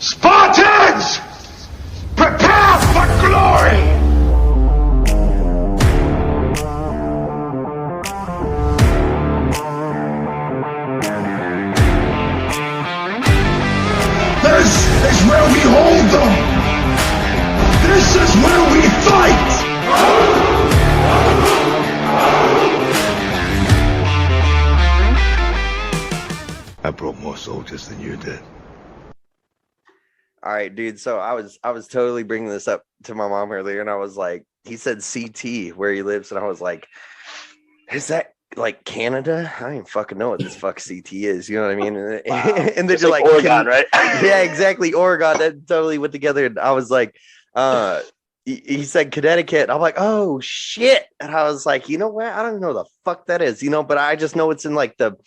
Spartans! Prepare for glory! This is where we hold them! This is where we fight! I brought more soldiers than you did. All right, dude. So I was totally bringing this up to my mom earlier, and I was like, he said CT where he lives, and I was like, is that like Canada? I don't even fucking know what this fuck CT is. You know what I mean? Wow. And then you're like Oregon, right? Yeah, exactly. Oregon. That totally went together. And I was like, he said Connecticut. And I'm like, oh shit. And I was like, you know what? I don't know the fuck that is, but I just know it's in like the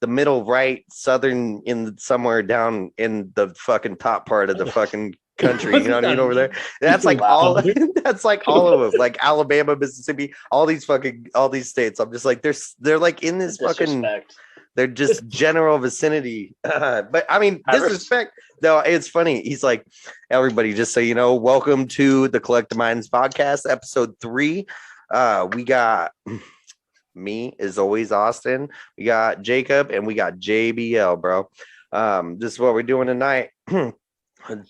middle right southern in somewhere down in the fucking top part of the fucking country. You know what I mean? Over there. That's like all that's like all of them, like Alabama, Mississippi, all these states. I'm just like, they're like in this fucking, they're just general vicinity. But I mean, disrespect though. It's funny. He's like, everybody, just so you know, welcome to the Collective Minds podcast, episode 3. We got me, as always, Austin. We got Jacob, and we got JBL, bro. This is what we're doing tonight.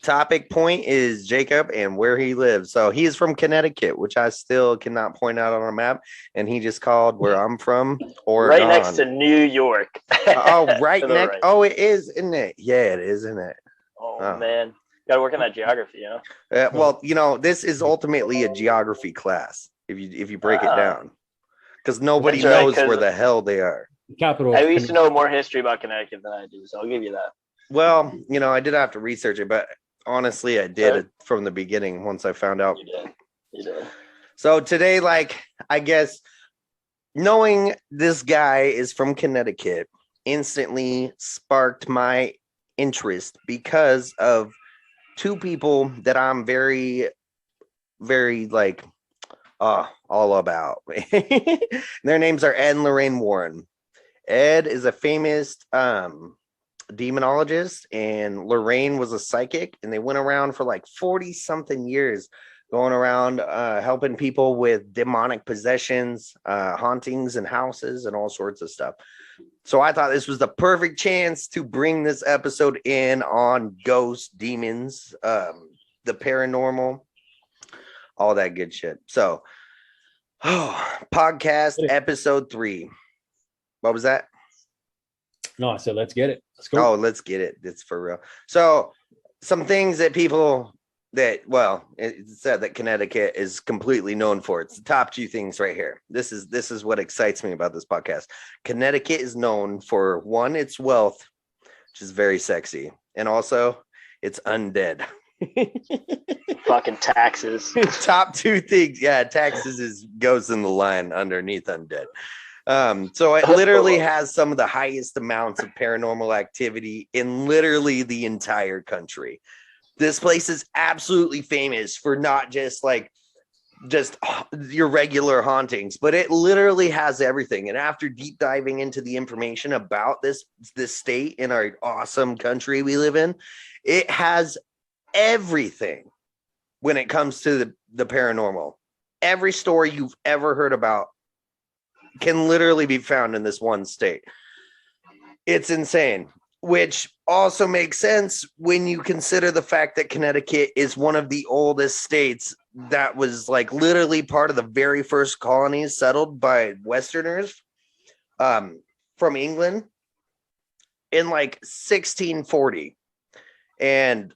Topic point is Jacob and where he lives. So he is from Connecticut, which I still cannot point out on a map. And he just called where I'm from, Oregon. Right next to New York. Oh, right next. Right. Oh, it is, isn't it? Yeah, it is, isn't it? Oh. Man. Got to work on that geography, Well, this is ultimately a geography class if you break it down. Because nobody knows where the hell they are. Capital. I used to know more history about Connecticut than I do, so I'll give you that. Well, I did have to research it, but honestly, I did it from the beginning once I found out. You did. So today, I guess, knowing this guy is from Connecticut instantly sparked my interest because of two people that I'm very, very, all about. Their names are Ed and Lorraine Warren. Ed is a famous demonologist, and Lorraine was a psychic, and they went around for 40 something years going around helping people with demonic possessions, hauntings in houses, and all sorts of stuff. So I thought this was the perfect chance to bring this episode in on ghosts, demons, the paranormal, all that good shit. So podcast episode 3. What was that? No, I said, let's get it. Let's go. Oh, let's get it. It's for real. So some things that it said that Connecticut is completely known for. It's the top 2 things right here. This is what excites me about this podcast. Connecticut is known for, 1, its wealth, which is very sexy, and also it's undead. Fucking taxes. Top 2 things. Yeah, taxes goes in the line underneath undead. So it literally has some of the highest amounts of paranormal activity in literally the entire country. This place is absolutely famous for not just your regular hauntings, but it literally has everything. And after deep diving into the information about this state in our awesome country we live in, it has everything when it comes to the paranormal. Every story you've ever heard about can literally be found in this one state. It's insane, which also makes sense when you consider the fact that Connecticut is one of the oldest states that was literally part of the very first colonies settled by Westerners from England in 1640. And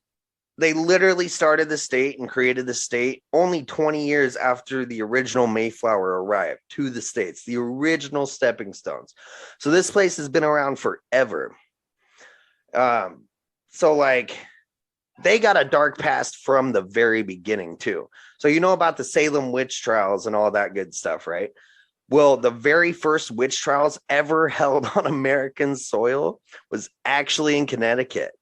they literally started the state and created the state only 20 years after the original Mayflower arrived to the States, the original stepping stones. So this place has been around forever. So they got a dark past from the very beginning too. So you know about the Salem witch trials and all that good stuff, right? Well, the very first witch trials ever held on American soil was actually in Connecticut.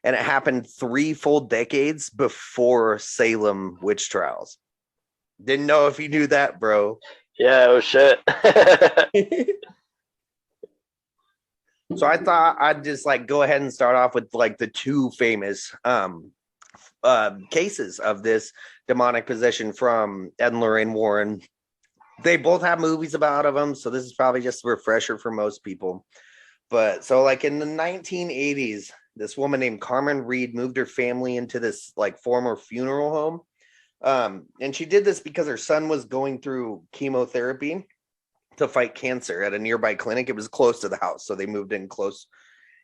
And it happened 3 full decades before Salem witch trials. Didn't know if you knew that, bro. Yeah, oh shit. So I thought I'd just go ahead and start off with the 2 famous cases of this demonic possession from Ed and Lorraine Warren. They both have movies about them, so this is probably just a refresher for most people. But so like in the 1980s, this woman named Carmen Reed moved her family into this like former funeral home. And she did this because her son was going through chemotherapy to fight cancer at a nearby clinic. It was close to the house, so they moved in close.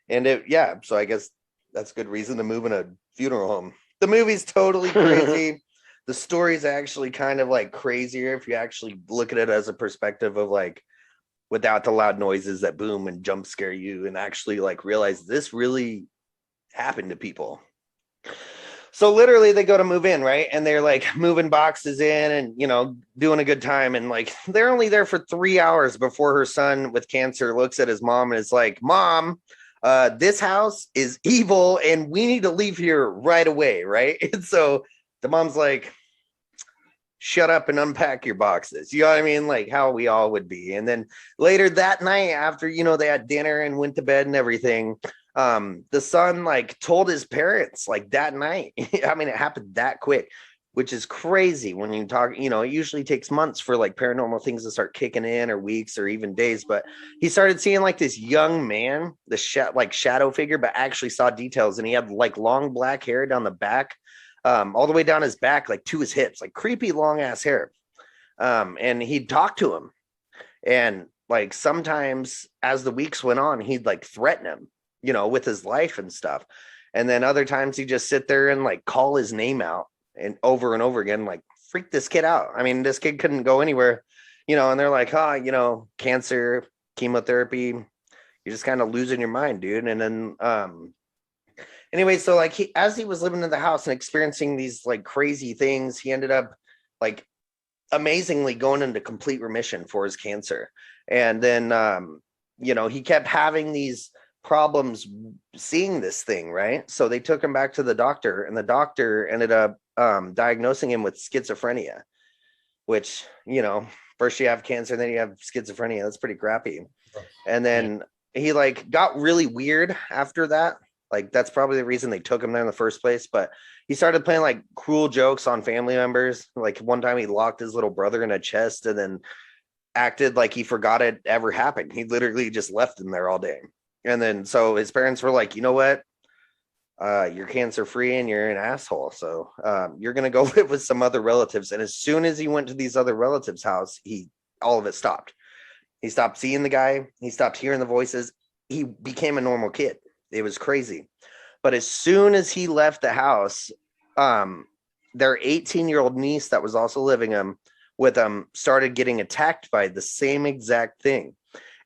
And so I guess that's good reason to move in a funeral home. The movie's totally crazy. The story's actually kind of like crazier if you actually look at it as a perspective of like without the loud noises that boom and jump scare you and actually like realize this really happened to people. So literally they go to move in, right? And they're like moving boxes in and, you know, doing a good time. And like, they're only there for 3 hours before her son with cancer looks at his mom and is like, Mom, this house is evil and we need to leave here right away. Right. And so the mom's like, shut up and unpack your boxes. You know what I mean? Like how we all would be. And then later that night after, you know, they had dinner and went to bed and everything, the son like told his parents like that night. I mean, it happened that quick, which is crazy when you talk, you know, it usually takes months for like paranormal things to start kicking in or weeks or even days. But he started seeing like this young man, the shadow figure, but actually saw details. And he had like long black hair down the back, all the way down his back, like to his hips, like creepy long ass hair. And he'd talk to him. And like sometimes as the weeks went on, he'd like threaten him, you know, with his life and stuff. And then other times he'd just sit there and like call his name out and over again, like freak this kid out. I mean, this kid couldn't go anywhere, you know, and they're like, you know, cancer, chemotherapy, you're just kind of losing your mind, dude. And then, anyway, so like as he was living in the house and experiencing these like crazy things, he ended up like amazingly going into complete remission for his cancer. And then, you know, he kept having these problems seeing this thing, right? So they took him back to the doctor and the doctor ended up diagnosing him with schizophrenia, which, you know, first you have cancer, then you have schizophrenia. That's pretty crappy. And then he like got really weird after that. Like that's probably the reason they took him there in the first place. But he started playing like cruel jokes on family members. Like one time he locked his little brother in a chest and then acted like he forgot it ever happened. He literally just left him there all day. And then so his parents were like, you know what? You're cancer free and you're an asshole. So you're going to go live with some other relatives. And as soon as he went to these other relatives' house, all of it stopped. He stopped seeing the guy. He stopped hearing the voices. He became a normal kid. It was crazy. But as soon as he left the house, their 18-year-old niece that was also living with him started getting attacked by the same exact thing.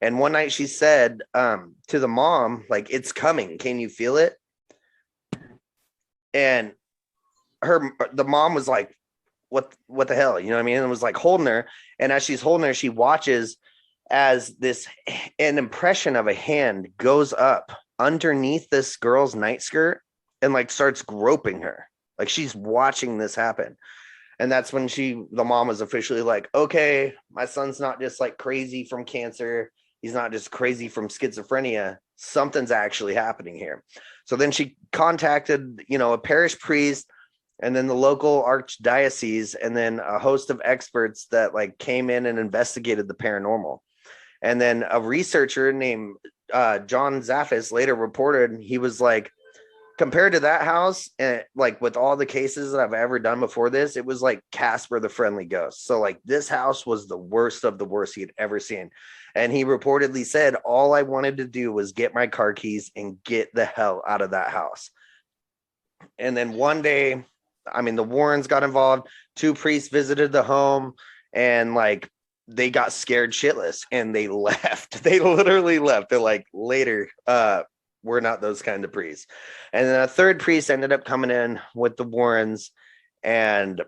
And one night she said to the mom, like, it's coming. Can you feel it? And the mom was like, what the hell? You know what I mean? And was like holding her. And as she's holding her, she watches as an impression of a hand goes up underneath this girl's night skirt and like starts groping her. Like she's watching this happen. And that's when the mom was officially like, okay, my son's not just like crazy from cancer. He's not just crazy from schizophrenia. Something's actually happening here. So then she contacted, you know, a parish priest and then the local archdiocese and then a host of experts that like came in and investigated the paranormal. And then a researcher named John Zaffis later reported, he was like, compared to that house, and like with all the cases that I've ever done before this, it was like Casper the Friendly Ghost. So like this house was the worst of the worst he had ever seen. And he reportedly said, all I wanted to do was get my car keys and get the hell out of that house. And then one day, I mean, the Warrens got involved. 2 priests visited the home and like they got scared shitless and they left. They literally left. They're like, later, we're not those kind of priests. And then a 3rd priest ended up coming in with the Warrens and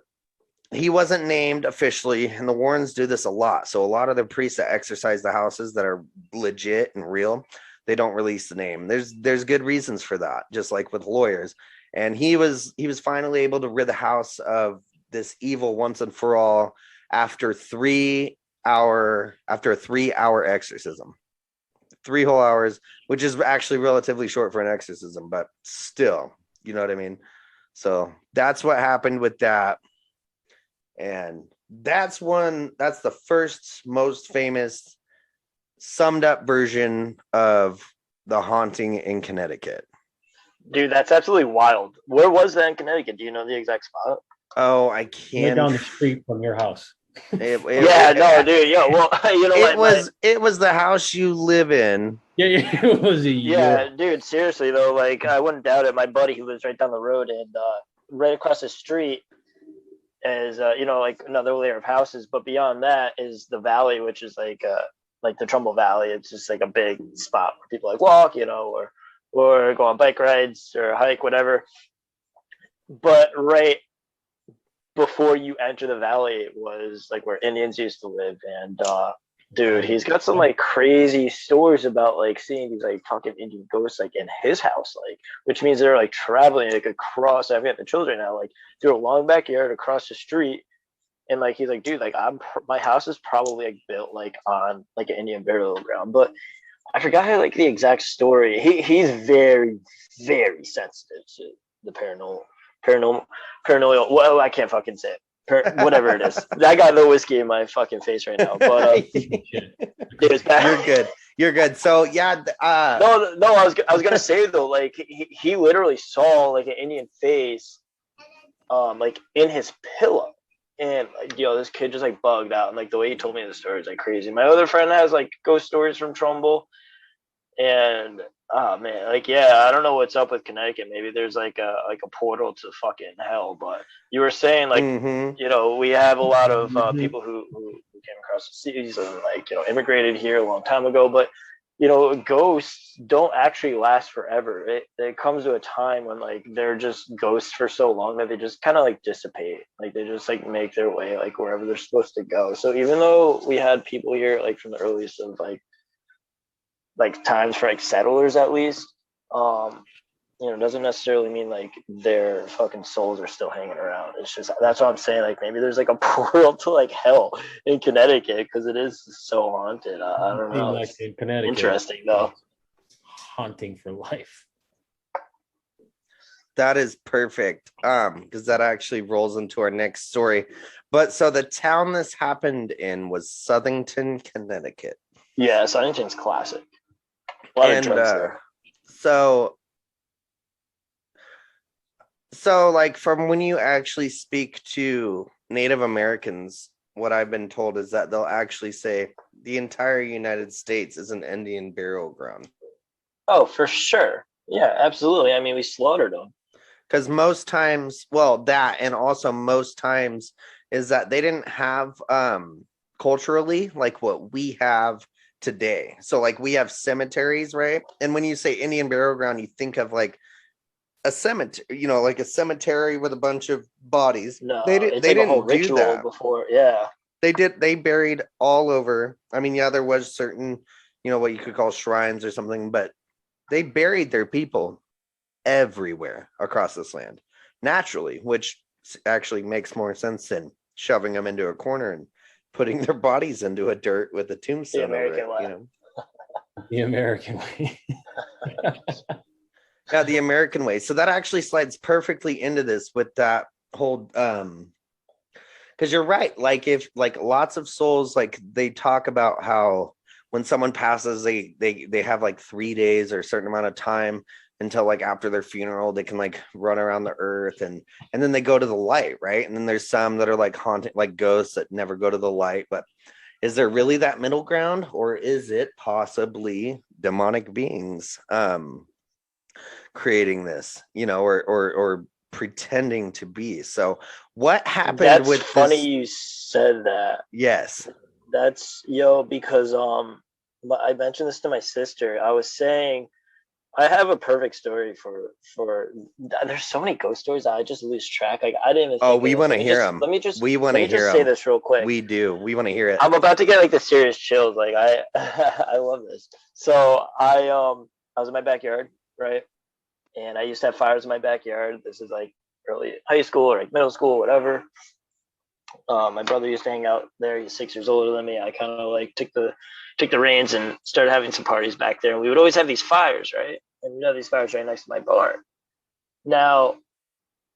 he wasn't named officially. And the Warrens do this a lot. So a lot of the priests that exorcise the houses that are legit and real, they don't release the name. There's good reasons for that, just like with lawyers. And he was finally able to rid the house of this evil once and for all after a 3-hour exorcism. 3 whole hours, which is actually relatively short for an exorcism, but still, you know what I mean? So that's what happened with that. And that's the first most famous summed up version of the haunting in Connecticut. Dude, that's absolutely wild. Where was that in Connecticut? Do you know the exact spot? Oh, I Right can't. down the street from your house. No, dude. Yo, well, you know, it was the house you live in. Yeah, it was a year. dude. Seriously though, like I wouldn't doubt it. My buddy who lives right down the road and right across the street is you know, like another layer of houses, but beyond that is the valley, which is like the Trumbull Valley. It's just like a big spot where people like walk, you know, or go on bike rides or hike, whatever. But right before you enter the valley was like where Indians used to live, and dude, he's got some like crazy stories about like seeing these like fucking Indian ghosts like in his house, like which means they're like traveling like across. I've got the children now, like through a long backyard across the street, and like he's like, dude, like my house is probably like built like on like an Indian burial ground, but I forgot how, like the exact story. He's very very sensitive to the paranormal. Well, I can't fucking say it. Whatever it is. I got no whiskey in my fucking face right now. But dude, it's bad. You're good. So yeah. No. I was gonna say though, like he literally saw like an Indian face, like in his pillow, and like, this kid just like bugged out, and like the way he told me the story is like crazy. My other friend has like ghost stories from Trumbull, and oh man, like yeah, I don't know what's up with Connecticut. Maybe there's like a portal to fucking hell. But you were saying like we have a lot of people who came across the seas and like immigrated here a long time ago. But ghosts don't actually last forever. It comes to a time when like they're just ghosts for so long that they just kind of like dissipate. Like they just like make their way like wherever they're supposed to go. So even though we had people here like from the earliest of like times for like settlers at least, doesn't necessarily mean like their fucking souls are still hanging around. It's just that's what I'm saying. Like maybe there's like a portal to like hell in Connecticut because it is so haunted. I don't know. Like in Connecticut, interesting though. Haunting for life. That is perfect. Because that actually rolls into our next story. But so the town this happened in was Southington, Connecticut. Yeah, Southington's classic. A lot of drugs there. So like from when you actually speak to Native Americans, what I've been told is that they'll actually say the entire United States is an Indian burial ground. Oh, for sure. Yeah, absolutely. I mean, we slaughtered them. Because most times, well, that and also most times is that they didn't have culturally like what we have today. So like we have cemeteries, right? And when you say Indian burial ground, you think of like a cemetery, like a cemetery with a bunch of bodies. No, they didn't do that before. Yeah, they buried all over. I mean, yeah, there was certain what you could call shrines or something, but they buried their people everywhere across this land naturally, which actually makes more sense than shoving them into a corner and putting their bodies into a dirt with a tombstone over it, The American way. Yeah, the American way. So that actually slides perfectly into this with that whole because you're right. Like if like lots of souls, like they talk about how when someone passes, they have like 3 days or a certain amount of time until like after their funeral, they can like run around the earth and then they go to the light, right? And then there's some that are like haunted, like ghosts that never go to the light. But is there really that middle ground, or is it possibly demonic beings creating this, or pretending to be? So what happened? That's with funny this? you said that. Yes. That's because I mentioned this to my sister. I was saying I have a perfect story for there's so many ghost stories I just lose track. Like I didn't even think we want to hear them. Let me just say say this real quick. We do. We want to hear it. I'm about to get like the serious chills. Like I love this. So I was in my backyard, right? And I used to have fires in my backyard. This is like early high school or like middle school, whatever. My brother used to hang out there. He's 6 years older than me. I kind of like took the reins and started having some parties back there. And we would always have these fires, right? And we'd have these fires right next to my barn. Now,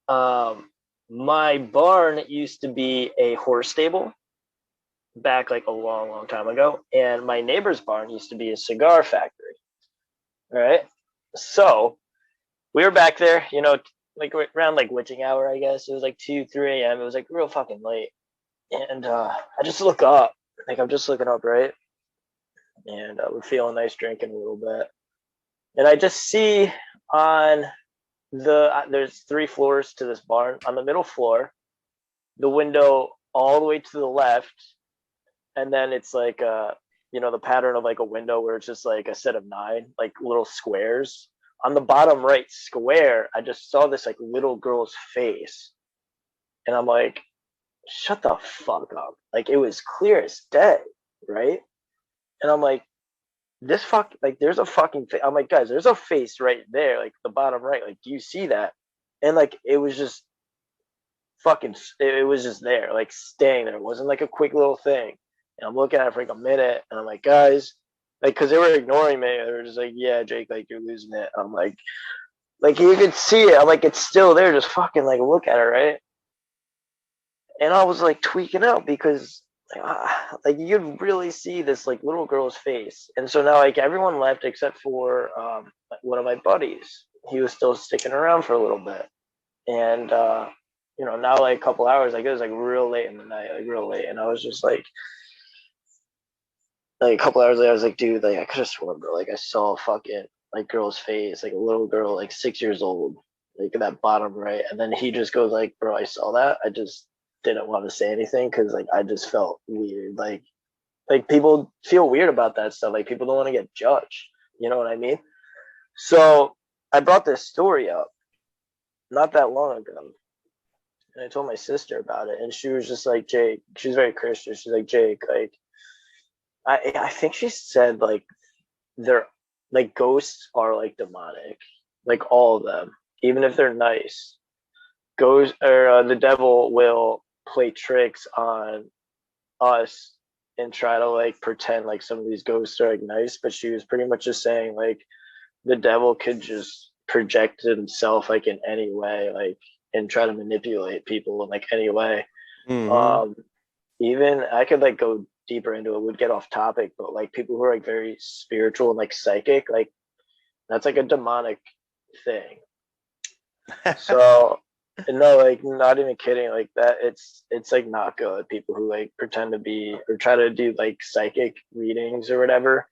My barn used to be a horse stable back like a long, long time ago, and my neighbor's barn used to be a cigar factory. All right, so we were back there, like around like witching hour, I guess. It was like 2, 3 a.m. It was like real fucking late, and I just look up, like I'm just looking up, right, and we're feeling nice, drinking a little bit, and I just see on there's 3 floors to this barn. On the middle floor, the window all the way to the left, and then it's like the pattern of like a window where it's just like a set of 9 like little squares. On the bottom right square, I just saw this like little girl's face, and I'm like, shut the fuck up. Like, it was clear as day, right? And I'm like, there's a fucking face. I'm like, guys, there's a face right there, like the bottom right. Like, do you see that? And like, it was just it was just there, like staying there. It wasn't like a quick little thing. And I'm looking at it for like a minute, and I'm like, guys, like, because they were ignoring me. They were just like, yeah, Jake, like, you're losing it. I'm like you can see it. I'm like, it's still there. Just fucking like look at it, right? And I was like tweaking out because like you could really see this like little girl's face. And so now like everyone left except for one of my buddies. He was still sticking around for a little bit. And now like a couple hours, like it was like real late in the night, like real late. And I was just like a couple hours later, I was like, dude, like I could have sworn, bro, like I saw a fucking like girl's face, like a little girl, like 6 years old, like in that bottom right. And then he just goes like, bro, I saw that. I just didn't want to say anything because like I just felt weird. Like people feel weird about that stuff. Like people don't want to get judged. You know what I mean? So I brought this story up not that long ago. And I told my sister about it. And she was just like, Jake, she's very Christian. She's like, Jake, like, I think she said like they're like ghosts are like demonic, like all of them, even if they're nice. Ghosts or the devil will play tricks on us and try to like pretend like some of these ghosts are like nice. But she was pretty much just saying like the devil could just project himself like in any way, like and try to manipulate people in like any way. Mhm. Even I could like go deeper into it, would get off topic, but like people who are like very spiritual and like psychic, like that's like a demonic thing. So no, like not even kidding, like that it's like not good. People who like pretend to be or try to do like psychic readings or whatever,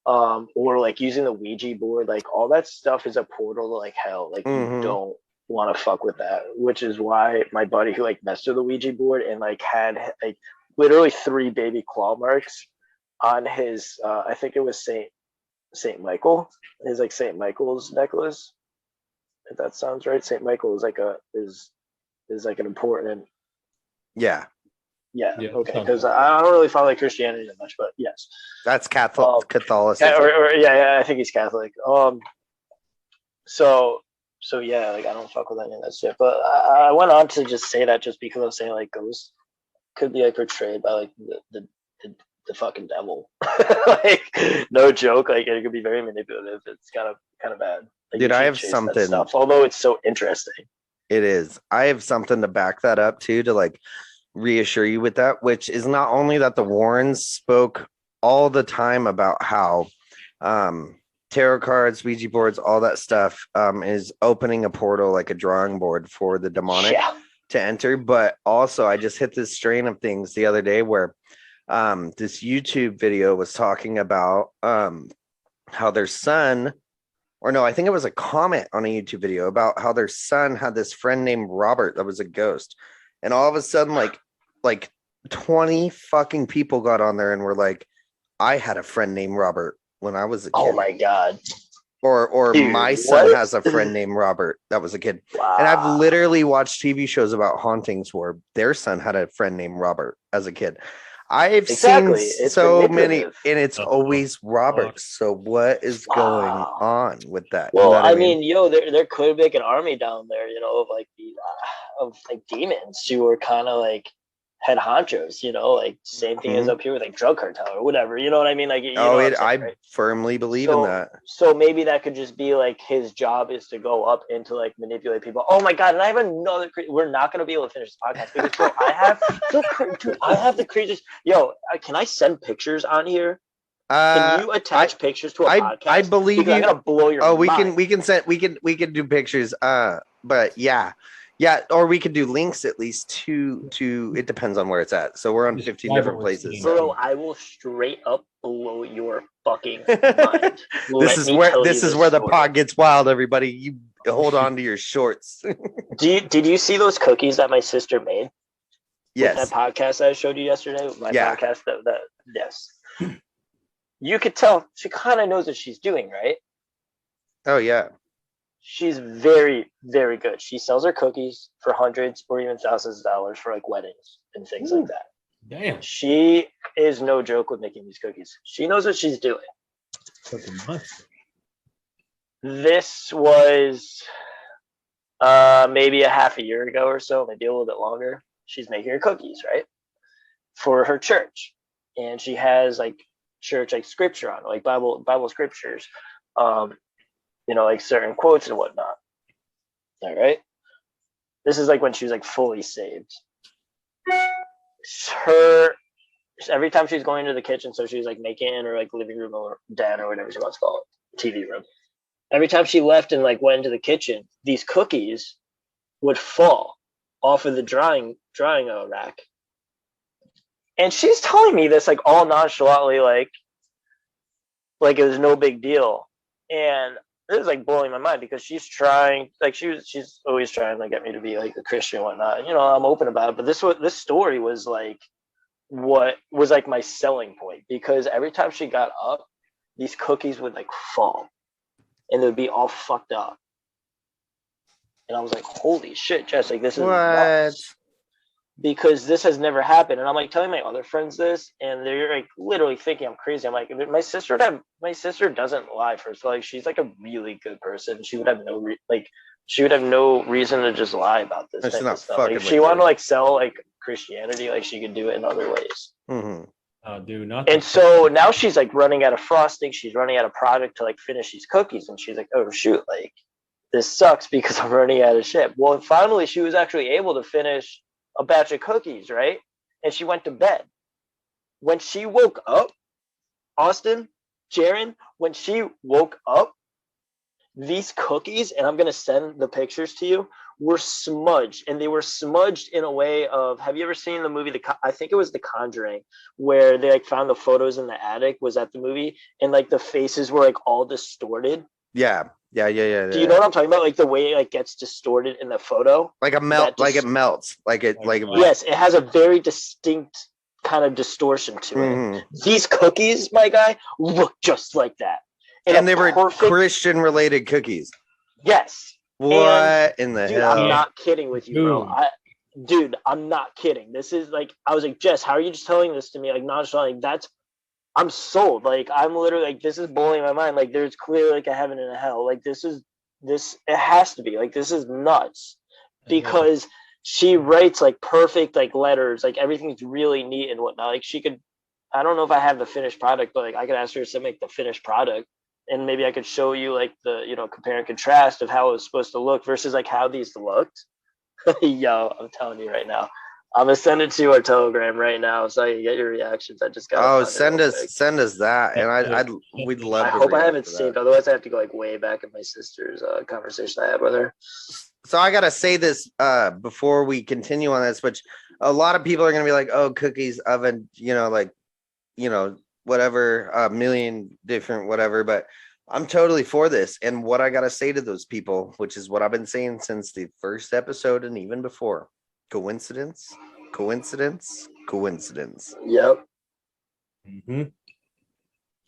or like using the Ouija board, like all that stuff is a portal to like hell. Like you don't want to fuck with that, which is why my buddy who like messed with the Ouija board and like had like literally 3 baby claw marks on his I think it was Saint Michael, his like Saint Michael's necklace, if that sounds right. Saint Michael is like is like an important Yeah, okay, because I don't really follow like Christianity that much, but yes, that's Catholicism. Yeah, I think he's Catholic. So yeah, like I don't fuck with any of that shit. But I went on to just say that just because I was saying like ghosts could be like portrayed by like the fucking devil. Like no joke, like it could be very manipulative. It's kind of bad. Like, Dude, I have something stuff, although it's so interesting. It is. I have something to back that up too, to like reassure you with that, which is not only that the Warrens spoke all the time about how tarot cards, Ouija boards, all that stuff is opening a portal, like a drawing board for the demonic to enter. But also I just hit this strain of things the other day where this YouTube video was talking about how their son, or no, I think it was a comment on a YouTube video about how their son had this friend named Robert that was a ghost. And all of a sudden, like 20 fucking people got on there and were like, I had a friend named Robert when I was a kid. Oh my God. Or dude, my son has a friend named Robert that was a kid. Wow. And I've literally watched TV shows about hauntings where their son had a friend named Robert as a kid. I've seen so many, and it's always Roberts. So what is going on with that? Well, I mean, yo, there could be like an army down there, of like demons who are kind of like head honchos, like same thing as up here with like drug cartel or whatever, you know what I mean? Like, I firmly believe in that. So maybe that could just be like his job is to go up and to like manipulate people. Oh my God. And I have another, we're not going to be able to finish this podcast because bro, I have the craziest, can I send pictures on here? Can you attach pictures to a podcast? I believe you. I'm going to blow your mind. We can do pictures. But yeah, or we could do links at least to it depends on where it's at. So we're on 15 different places. Bro, I will straight up blow your fucking mind. This is where the pod gets wild, everybody. You hold on to your shorts. Did you see those cookies that my sister made? Yes. With that podcast I showed you yesterday? Podcast yes. You could tell she kind of knows what she's doing, right? Oh yeah. She's very, very good. She sells her cookies for hundreds or even thousands of dollars for like weddings and things like that. Damn. She is no joke with making these cookies. She knows what she's doing. This was maybe a half a year ago or so, maybe a little bit longer. She's making her cookies, right? For her church. And she has like church like scripture on, like Bible scriptures. Like certain quotes and whatnot. All right. This is like when she was like fully saved. Every time she's going to the kitchen, so she was like making in her like living room or den or whatever she wants to call it, TV room. Every time she left and like went into the kitchen, these cookies would fall off of the drying rack. And she's telling me this like all nonchalantly, like it was no big deal. And this is like blowing my mind because she's trying, like she's always trying to get me to be like a Christian and whatnot. And, I'm open about it. But this story was like what was like my selling point, because every time she got up, these cookies would like fall and they would be all fucked up. And I was like, holy shit, Jess, like this is nuts. Because this has never happened. And I'm like telling my other friends this, and they're like literally thinking I'm crazy. I'm like, my sister doesn't lie for us. Like she's like a really good person. She would have no reason to just lie about this type of stuff. Like, if she wanted to like sell like Christianity, like she could do it in other ways. Mm-hmm. Oh, dude, and so now she's like running out of frosting. She's running out of product to like finish these cookies, and she's like, oh shoot, like this sucks because I'm running out of shit. Well, finally she was actually able to finish a batch of cookies, right? And she went to bed. When she woke up, Austin, Jaron, when she woke up, these cookies, and I'm going to send the pictures to you, were smudged. And they were smudged in a way of, have you ever seen the movie, I think it was The Conjuring, where they like found the photos in the attic? Was that the movie? And like the faces were like all distorted. Yeah. Do you know what I'm talking about? Like the way it like gets distorted in the photo, like it melts, yes, it has a very distinct kind of distortion to it. Mm-hmm. These cookies, my guy, look just like that, and they were Christian related cookies. Yes. What in the hell? I'm not kidding with you, bro. I'm not kidding. This is like, I was like, Jess, how are you just telling this to me? Like, nonchalantly, like, I'm sold. Like, I'm literally like, this is blowing my mind. Like, there's clearly like a heaven and a hell. Like, it has to be. Like, this is nuts. Because she writes like perfect like letters. Like, everything's really neat and whatnot. Like, I don't know if I have the finished product, but like I could ask her to make the finished product. And maybe I could show you like the, compare and contrast of how it was supposed to look versus like how these looked. Yo, I'm telling you right now. I'm gonna send it to our Telegram right now so I can get your reactions. I just got. Send us that, and we'd love. I hope I have it saved. Otherwise, I have to go like way back in my sister's conversation I had with her. So I gotta say this before we continue on this, which a lot of people are gonna be like, "Oh, cookies, oven," whatever, a million different whatever. But I'm totally for this, and what I gotta say to those people, which is what I've been saying since the first episode and even before. Coincidence. Yep. Mm-hmm.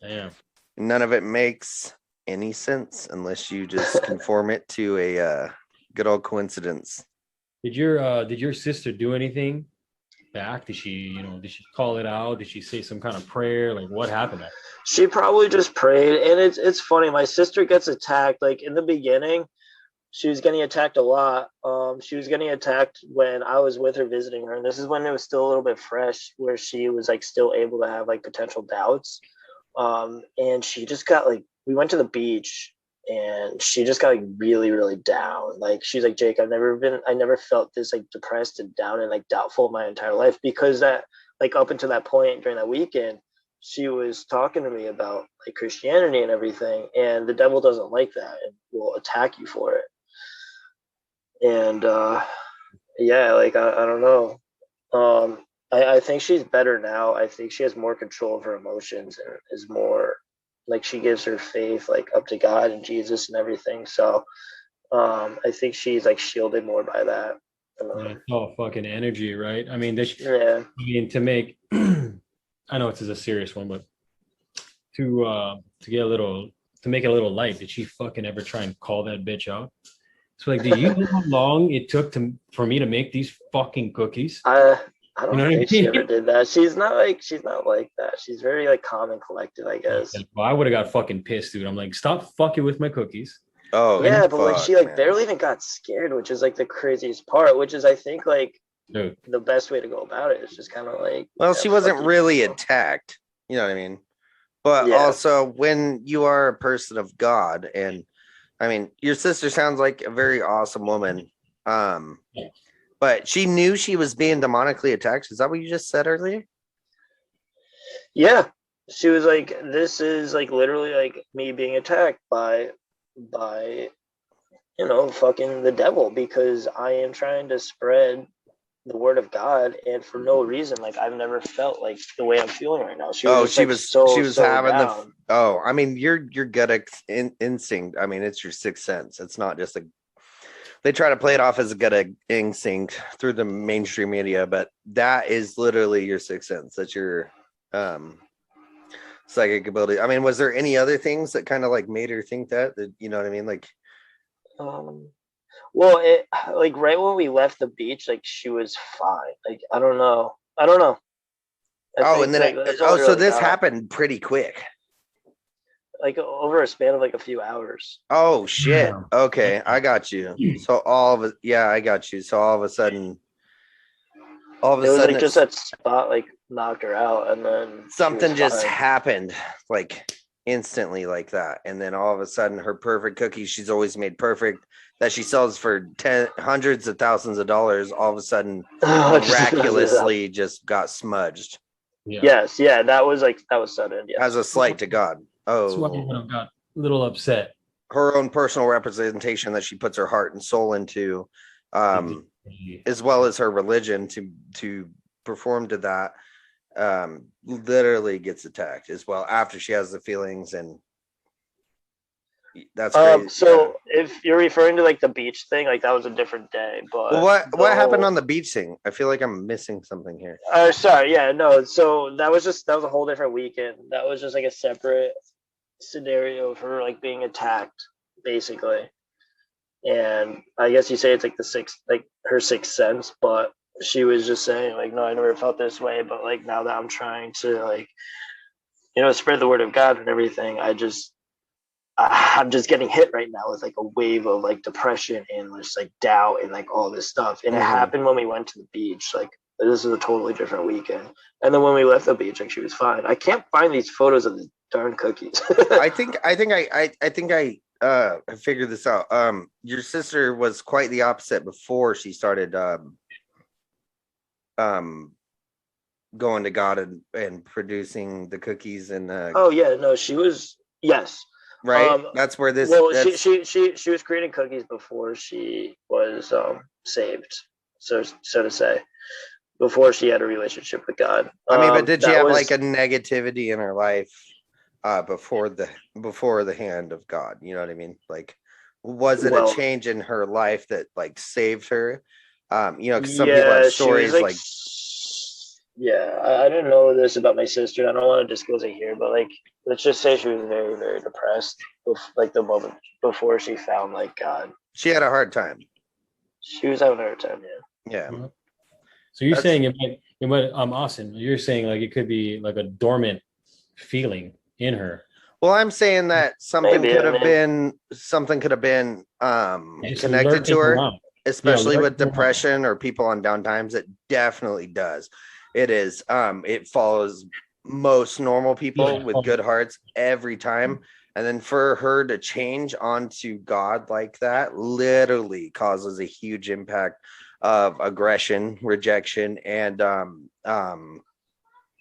Damn. None of it makes any sense unless you just conform it to a good old coincidence. Did your sister do anything back? Did she call it out? Did she say some kind of prayer? Like, what happened? She probably just prayed, and it's funny. My sister gets attacked. Like in the beginning, she was getting attacked a lot. She was getting attacked when I was with her visiting her, and this is when it was still a little bit fresh, where she was like still able to have like potential doubts. And she just got like, we went to the beach, and she just got like really, really down. Like she's like, Jake, I never felt this like depressed and down and like doubtful my entire life, because that like up until that point during that weekend, she was talking to me about like Christianity and everything, and the devil doesn't like that and will attack you for it. And yeah, like I don't know. I think she's better now. I think she has more control of her emotions and is more like, she gives her faith like up to God and Jesus and everything. So I think she's like shielded more by that. Yeah, it's all fucking energy, right? I mean, Yeah. I mean, to make, I know it's a serious one, but to get a little, to make it a little light, did she fucking ever try and call that bitch out? So like, do you know how long it took for me to make these fucking cookies? I You don't know what I think she ever mean? did that. She's not like that. She's very like calm and collected, I guess. Well, I would have got fucking pissed, dude. I'm like, stop fucking with my cookies. Oh, Yeah, but like fuck, she like man. barely even got scared, which is like the craziest part, which is I think like Dude. the best way to go about it is just kind of like, Well, yeah, she fuck wasn't you, really you know? attacked. You know what I mean? But Yeah. also, when you are a person of God, and I mean, your sister sounds like a very awesome woman. But she knew she was being demonically attacked. Is that what you just said earlier? Yeah. She was like, this is like literally like me being attacked by fucking the devil, because I am trying to spread the word of God, and for no reason. Like I've never felt like the way I'm feeling right now. She was just like she was so having down. I mean, your gut instinct. I mean, it's your sixth sense. It's not just a. They try to play it off as a gut instinct through the mainstream media, but that is literally your sixth sense. That's your psychic ability. I mean, was there any other things that kind of like made her think that you know what I mean? Like, Well, it like right when we left the beach, like she was fine. Like I don't know. I and then think that's all so really this got. happened pretty quick. Like over a span of like a few hours. Oh shit. Yeah. Okay, I got you. So all of it, yeah, I got you. So all of a sudden It was like just that spot like knocked her out, and then something just happened like instantly like that. And then all of a sudden her perfect cookies she's always made perfect, that she sells for hundreds of thousands of dollars, all of a sudden miraculously just got smudged. Yeah. Yes, yeah, that was sudden. Yes. As a slight to God. That's why I would have got a little upset. Her own personal representation that she puts her heart and soul into, as well as her religion to perform to that, literally gets attacked as well after she has the feelings, and that's crazy. So if you're referring to like the beach thing, like that was a different day. But well, what happened on the beach thing? I feel like I'm missing something here. Sorry, yeah, no. So that was a whole different weekend. That was just like a separate scenario of her like being attacked, basically. And I guess you say it's like her sixth sense, but she was just saying like, no, I never felt this way, but like now that I'm trying to like, spread the word of God and everything, I'm just getting hit right now with like a wave of like depression and just like doubt and like all this stuff. And it happened when we went to the beach. Like this is a totally different weekend. And then when we left the beach, like she was fine. I can't find these photos of the darn cookies. I think I figured this out. Your sister was quite the opposite before she started going to God and producing the cookies and oh yeah, no, she was, yes. Right. That's where this. Well, she was creating cookies before she was saved, so to say, before she had a relationship with God. I mean, but did she have like a negativity in her life before the hand of God? You know what I mean? Like, was it a change in her life that like saved her? Because some people have stories like. Yeah, I didn't know this about my sister. I don't want to disclose it here, but like, let's just say she was very, very depressed, like the moment before she found like God. She had a hard time. She was having a hard time, yeah. So you're saying it might Austin, you're saying like it could be like a dormant feeling in her. Well, I'm saying that something Maybe, could I have mean- been Just connected to lurking her, around. especially with lurking around. depression or people on down times. It definitely does. It is. It follows most normal people Yeah. with good hearts every time. And then for her to change onto God like that literally causes a huge impact of aggression, rejection, and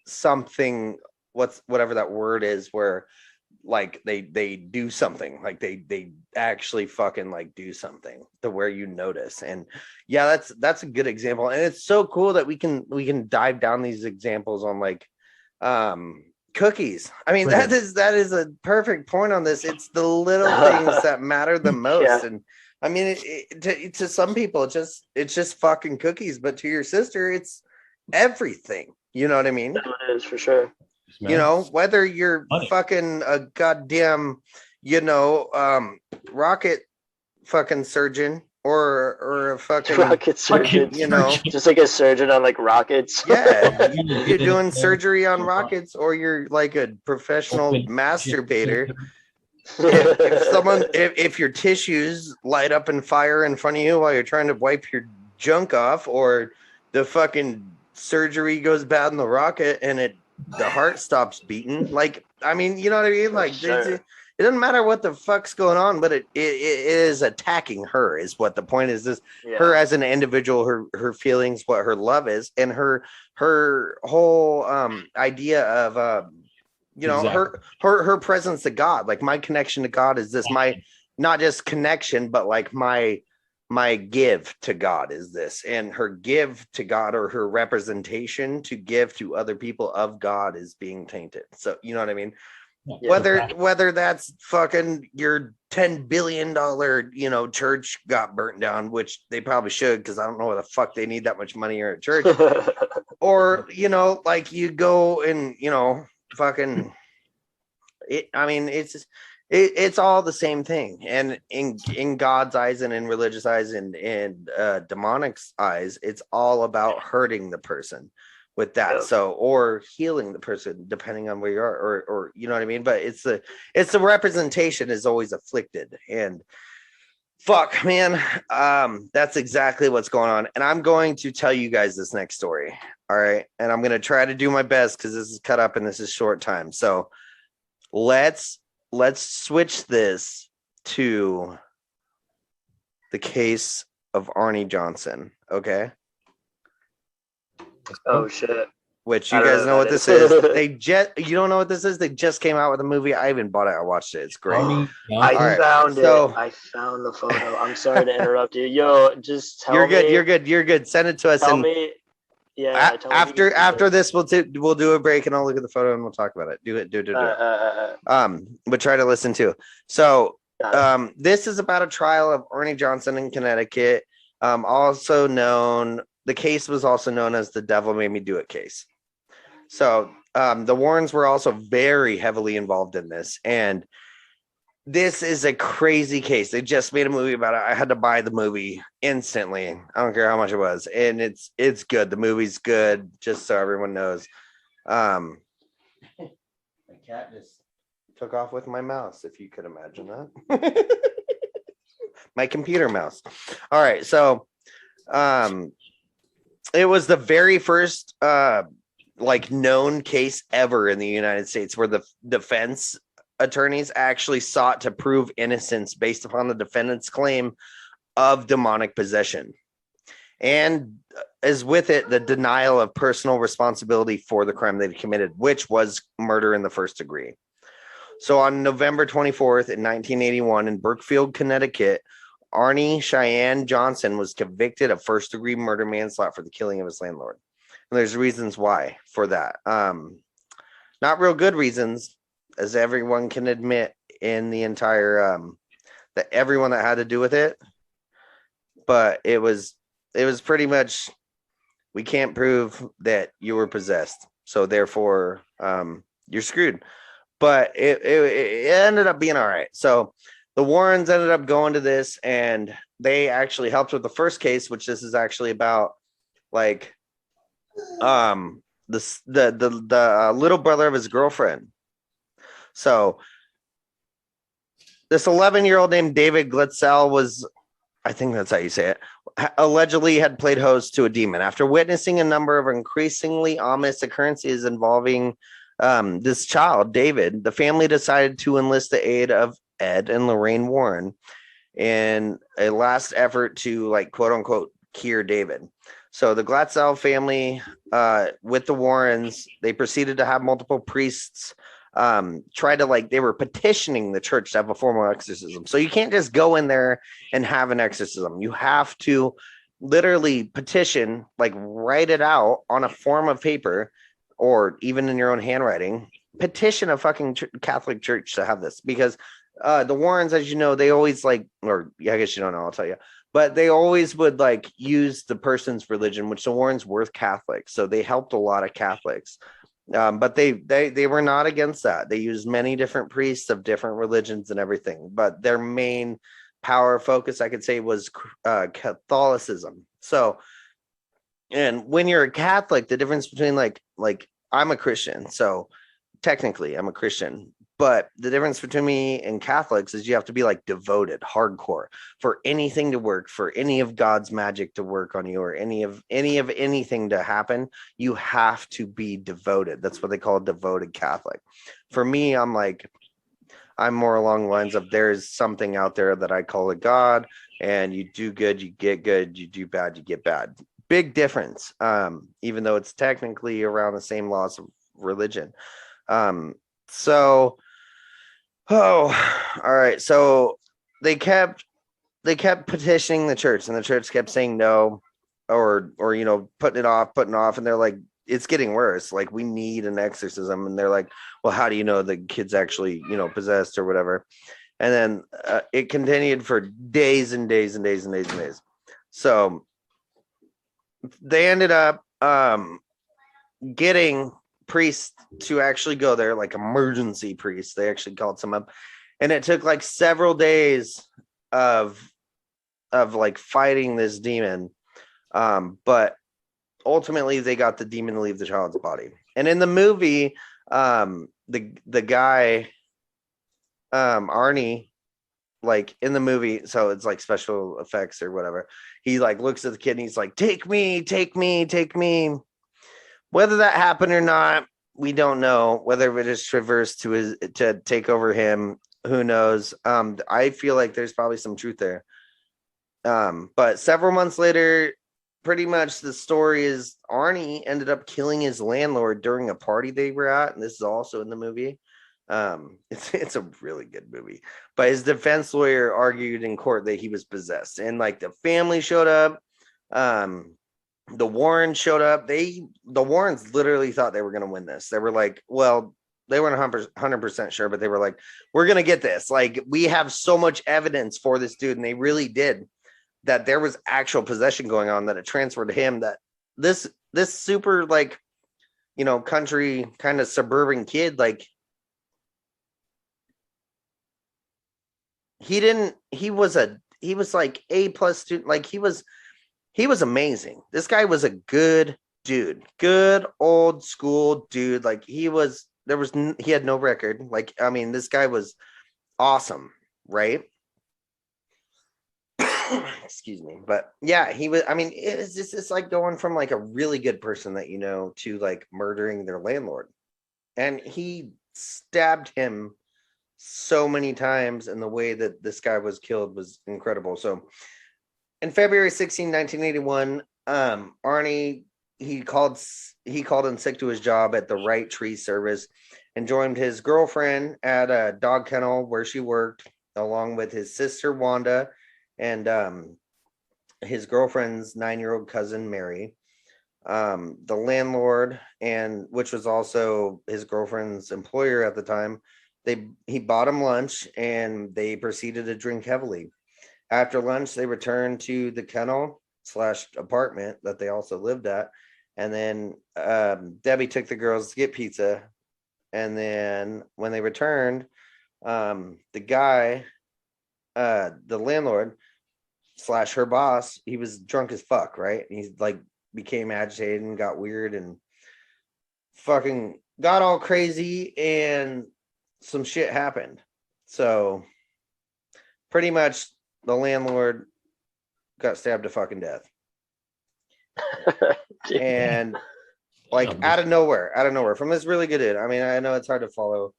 something, whatever that word is, where like they do something, like they actually fucking like do something to where you notice. And yeah, that's a good example. And it's so cool that we can dive down these examples on like cookies. I mean, that is a perfect point on this. It's the little things that matter the most. Yeah. And I mean, to some people it's just fucking cookies, but to your sister it's everything. You know what I mean? It is for sure. You know, whether you're Money. fucking a goddamn, rocket fucking surgeon or a fucking, Rocket surgeon. you know, Just like a surgeon on like rockets. yeah, you're doing surgery on rockets, or you're like a professional masturbator. If your tissues light up in fire in front of you while you're trying to wipe your junk off, or the fucking surgery goes bad in the rocket and the heart stops beating, like, I mean, you know what I mean? Like, Sure. it doesn't matter what the fuck's going on, but it is attacking her, is what the point is. This Yeah. her as an individual, her feelings, what her love is, and her whole idea of Exactly. her presence to God. Like, my connection to God is this, my not just connection, but like my give to God is this, and her give to God, or her representation to give to other people of God, is being tainted. So you know what I mean? Yeah. Whether that's fucking your $10 billion church got burnt down, which they probably should, because I don't know where the fuck they need that much money here at church. Or like you go and fucking it. I mean, it's all the same thing. And in God's eyes, and in religious eyes, and demonic's eyes, it's all about hurting the person with that. Yeah. So, or healing the person, depending on where you are, or you know what I mean. But it's the representation is always afflicted. And fuck, man, that's exactly what's going on. And I'm going to tell you guys this next story. All right, and I'm gonna try to do my best, because this is cut up and this is short time. So let's switch this to the case of Arnie Johnson. Okay. Oh shit. Which you I don't guys know know what that this is. is. You don't know what this is? They just came out with a movie. I even bought it. I watched it. It's great. Arnie I Johnson. right, found so- it. I found the photo. I'm sorry to interrupt you. Yo, just tell You're good. me. You're good. Send it to us. Tell And me. Yeah. Tell me after this, we'll do a break, and I'll look at the photo and we'll talk about it. Do it. But try to listen to. So this is about a trial of Arnie Johnson in Connecticut. The case was also known as the Devil Made Me Do It case. So the Warrens were also very heavily involved in this, and this is a crazy case. They just made a movie about it. I had to buy the movie instantly. I don't care how much it was, and it's good. The movie's good, just so everyone knows. My cat just took off with my mouse, if you could imagine that. My computer mouse. All right, so it was the very first known case ever in the United States where the defense attorneys actually sought to prove innocence based upon the defendant's claim of demonic possession, and as with it, the denial of personal responsibility for the crime they committed, which was murder in the first degree. So on November 24th in 1981 in Brookfield, Connecticut, Arnie Cheyenne Johnson was convicted of first-degree murder manslaughter for the killing of his landlord. And there's reasons why for that. Not real good reasons, as everyone can admit in the entire that everyone that had to do with it. But it was pretty much, we can't prove that you were possessed, so therefore you're screwed. But it ended up being all right. So the Warrens ended up going to this, and they actually helped with the first case, which this is actually about, like the little brother of his girlfriend. So this 11-year-old named David Glitzel was, I think that's how you say it, allegedly had played host to a demon. After witnessing a number of increasingly ominous occurrences involving this child, David, the family decided to enlist the aid of Ed and Lorraine Warren in a last effort to, like, quote unquote, cure David. So the Glatzel family, with the Warrens, they proceeded to have multiple priests try to, like, they were petitioning the church to have a formal exorcism. So you can't just go in there and have an exorcism. You have to literally petition, like, write it out on a form of paper or even in your own handwriting, petition a fucking Catholic church to have this, because the Warrens, as you know, they always like, or yeah, I guess you don't know, I'll tell you, but they always would like use the person's religion, which the Warrens were Catholic, so they helped a lot of Catholics. But they were not against that. They used many different priests of different religions and everything, but their main power focus, I could say, was Catholicism. So, and when you're a Catholic, the difference between like I'm a Christian, so technically I'm a Christian, but the difference between me and Catholics is you have to be like devoted, hardcore, for anything to work, for any of God's magic to work on you, or any of anything to happen. You have to be devoted. That's what they call a devoted Catholic. For me, I'm more along the lines of there's something out there that I call a God, and you do good, you get good, you do bad, you get bad. Big difference, even though it's technically around the same laws of religion. So, all right. So they kept petitioning the church, and the church kept saying no, or putting it off, and they're like, it's getting worse. Like, we need an exorcism, and they're like, well, how do you know the kid's actually possessed or whatever? And then it continued for days and days and days and days and days. So they ended up getting priests to actually go there, like emergency priests. They actually called some up, and it took like several days of like fighting this demon. But ultimately they got the demon to leave the child's body. And in the movie, the guy, Arnie, like in the movie, so it's like special effects or whatever, he like looks at the kid and he's like, take me, take me, take me. Whether that happened or not, we don't know. Whether it is traversed to take over him, who knows? I feel like there's probably some truth there. But several months later, pretty much the story is Arnie ended up killing his landlord during a party they were at, and this is also in the movie. It's a really good movie. But his defense lawyer argued in court that he was possessed, and like the family showed up. The Warrens showed up. The Warrens literally thought they were going to win this. They were like, well, they weren't 100% sure, but they were like, we're going to get this. Like, we have so much evidence for this dude. And they really did, that there was actual possession going on, that it transferred to him, that this super like, country kind of suburban kid, like he was like A+ student. Like he was amazing. This guy was a good dude, good old school dude. Like he had no record. Like, I mean, this guy was awesome, right? Excuse me. But yeah, he was, I mean, it's like going from like a really good person that to like murdering their landlord. And he stabbed him so many times, and the way that this guy was killed was incredible. So in February 16, 1981, Arnie, he called in sick to his job at the Wright Tree Service and joined his girlfriend at a dog kennel where she worked, along with his sister Wanda and his girlfriend's 9-year-old cousin Mary. The landlord, and which was also his girlfriend's employer at the time, he bought him lunch, and they proceeded to drink heavily. After lunch, they returned to the kennel / apartment that they also lived at. And then Debbie took the girls to get pizza. And then when they returned, the guy, the landlord / her boss, he was drunk as fuck, right? And he's like became agitated and got weird and fucking got all crazy, and some shit happened. So pretty much the landlord got stabbed to fucking death. And like out of nowhere from this really good dude. I mean, I know it's hard to follow.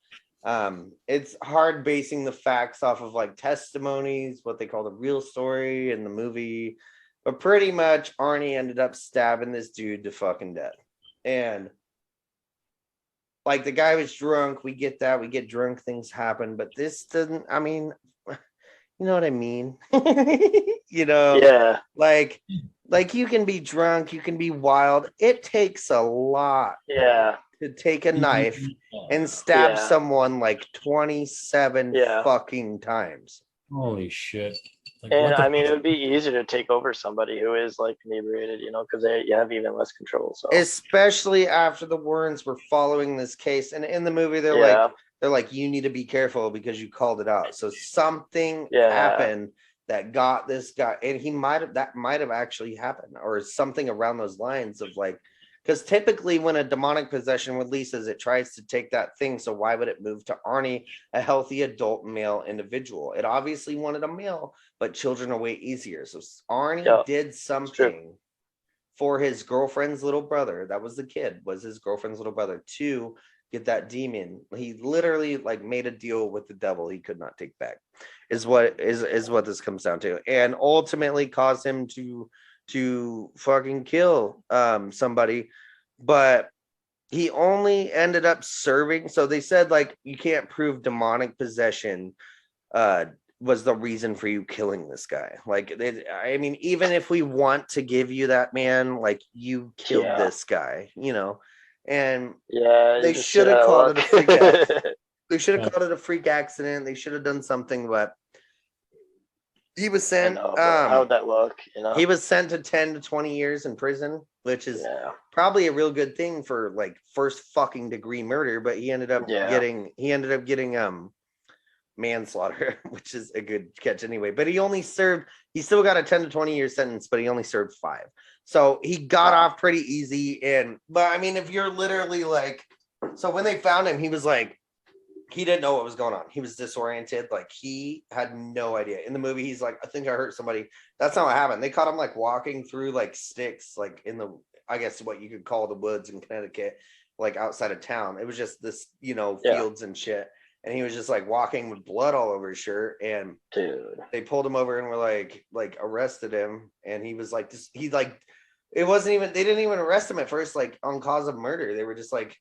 It's hard basing the facts off of like testimonies, what they call the real story in the movie, but pretty much Arnie ended up stabbing this dude to fucking death. And like the guy was drunk, we get that, we get drunk, things happen, but this didn't, I mean, you know what I mean? You know, Yeah. like you can be drunk, you can be wild. It takes a lot Yeah. to take a knife and stab Yeah. someone like 27 Yeah. fucking times. Holy shit. Like, And what the I mean, it fuck? would be easier to take over somebody who is like inebriated, you know, because you have even less control. So Especially after the Warrens were following this case. And in the movie, they're like, you need to be careful because you called it out. So something happened that got this guy, and that might have actually happened, or something around those lines of like, because typically when a demonic possession releases, it tries to take that thing. So why would it move to Arnie, a healthy adult male individual? It obviously wanted a male, but children are way easier. So Arnie did something for his girlfriend's little brother. That was the kid, was his girlfriend's little brother, to get that demon. He literally like made a deal with the devil he could not take back, is what this comes down to, and ultimately caused him to fucking kill somebody. But he only ended up serving, so they said like you can't prove demonic possession was the reason for you killing this guy. Like I mean, even if we want to give you that, man, like you killed this guy, you know. And they should have called it a freak accident. They should have called it a freak accident. They should have done something, but he was sent. How would that look? You know, he was sent to 10 to 20 years in prison, which is probably a real good thing for like first fucking degree murder. But he ended up getting manslaughter, which is a good catch anyway. But he still got a 10 to 20 year sentence, but he only served 5. So he got off pretty easy. But I mean, if you're literally like, so when they found him, he was like, he didn't know what was going on. He was disoriented. Like he had no idea. In the movie, he's like, I think I hurt somebody. That's not what happened. They caught him like walking through like sticks, like in the, I guess what you could call the woods in Connecticut, like outside of town. It was just this, you know, fields and shit. And he was just like walking with blood all over his shirt. And they pulled him over and were like arrested him. And he was like, it wasn't even, they didn't even arrest him at first, like on cause of murder. They were just like,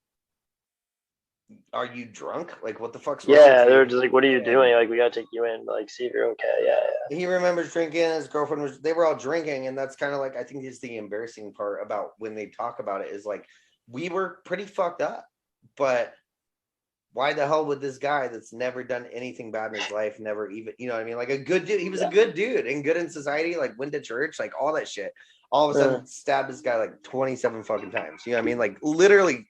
are you drunk? Like, what the fuck's wrong with you? they were just like, what are you doing? Like, we gotta take you in, like, see if you're okay. He remembers drinking. His girlfriend they were all drinking. And that's kind of like, I think is the embarrassing part about when they talk about it, is like, we were pretty fucked up, but why the hell would this guy that's never done anything bad in his life, never even, you know what I mean? Like a good dude. He was a good dude and good in society, like went to church, like all that shit. All of a sudden stabbed this guy like 27 fucking times. You know what I mean? Like literally.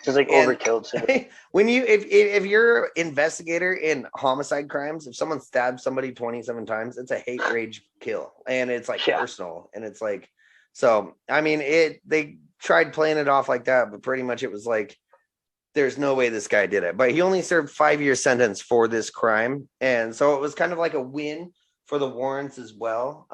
Just like overkill too. When you, if you're an investigator in homicide crimes, if someone stabs somebody 27 times, it's a hate rage kill. And it's like personal. And it's like, so, I mean, they tried playing it off like that, but pretty much it was like, there's no way this guy did it. But he only served 5-year sentence for this crime. And so it was kind of like a win for the Warrens as well.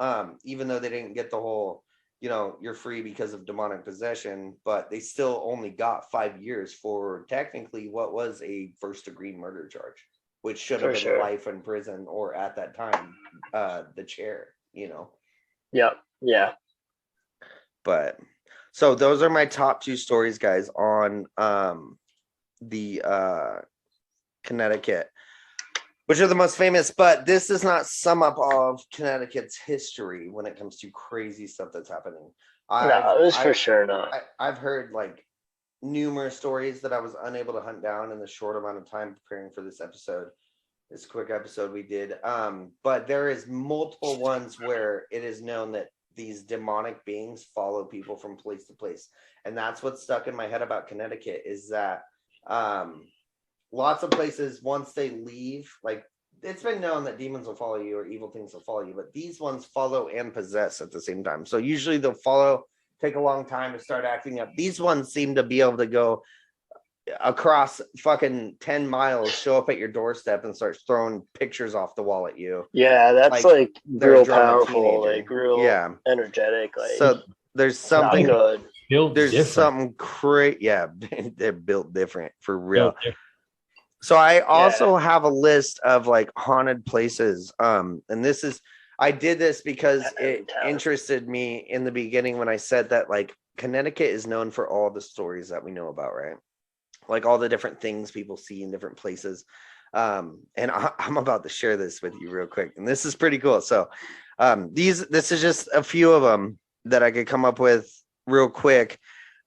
Even though they didn't get the whole, you know, you're free because of demonic possession, but they still only got 5 years for technically what was a first degree murder charge, which should have been life in prison, or at that time, the chair, you know? Yeah. But so those are my top 2 stories, guys, on the Connecticut, which are the most famous. But this does not sum up all of Connecticut's history when it comes to crazy stuff that's happening. No, it was for sure not. I've heard like numerous stories that I was unable to hunt down in the short amount of time preparing for this episode, this quick episode we did. But there is multiple ones where it is known that these demonic beings follow people from place to place. And that's what's stuck in my head about Connecticut, is that lots of places, once they leave, like it's been known that demons will follow you or evil things will follow you, but these ones follow and possess at the same time. So usually they'll follow, take a long time to start acting up. These ones seem to be able to go across fucking 10 miles show up at your doorstep and start throwing pictures off the wall at you. Yeah, that's like they're a real drama powerful, teenager. like real Yeah. energetic. Like So there's it's not something good. Built there's different. something crazy. Yeah, they're built different for real. Built different. So I also have a list of like haunted places. And this is I did this because it interested me in the beginning when I said that like Connecticut is known for all the stories that we know about, right? Like all the different things people see in different places. And I'm about to share this with you real quick. And this is pretty cool. So this is just a few of them that I could come up with real quick.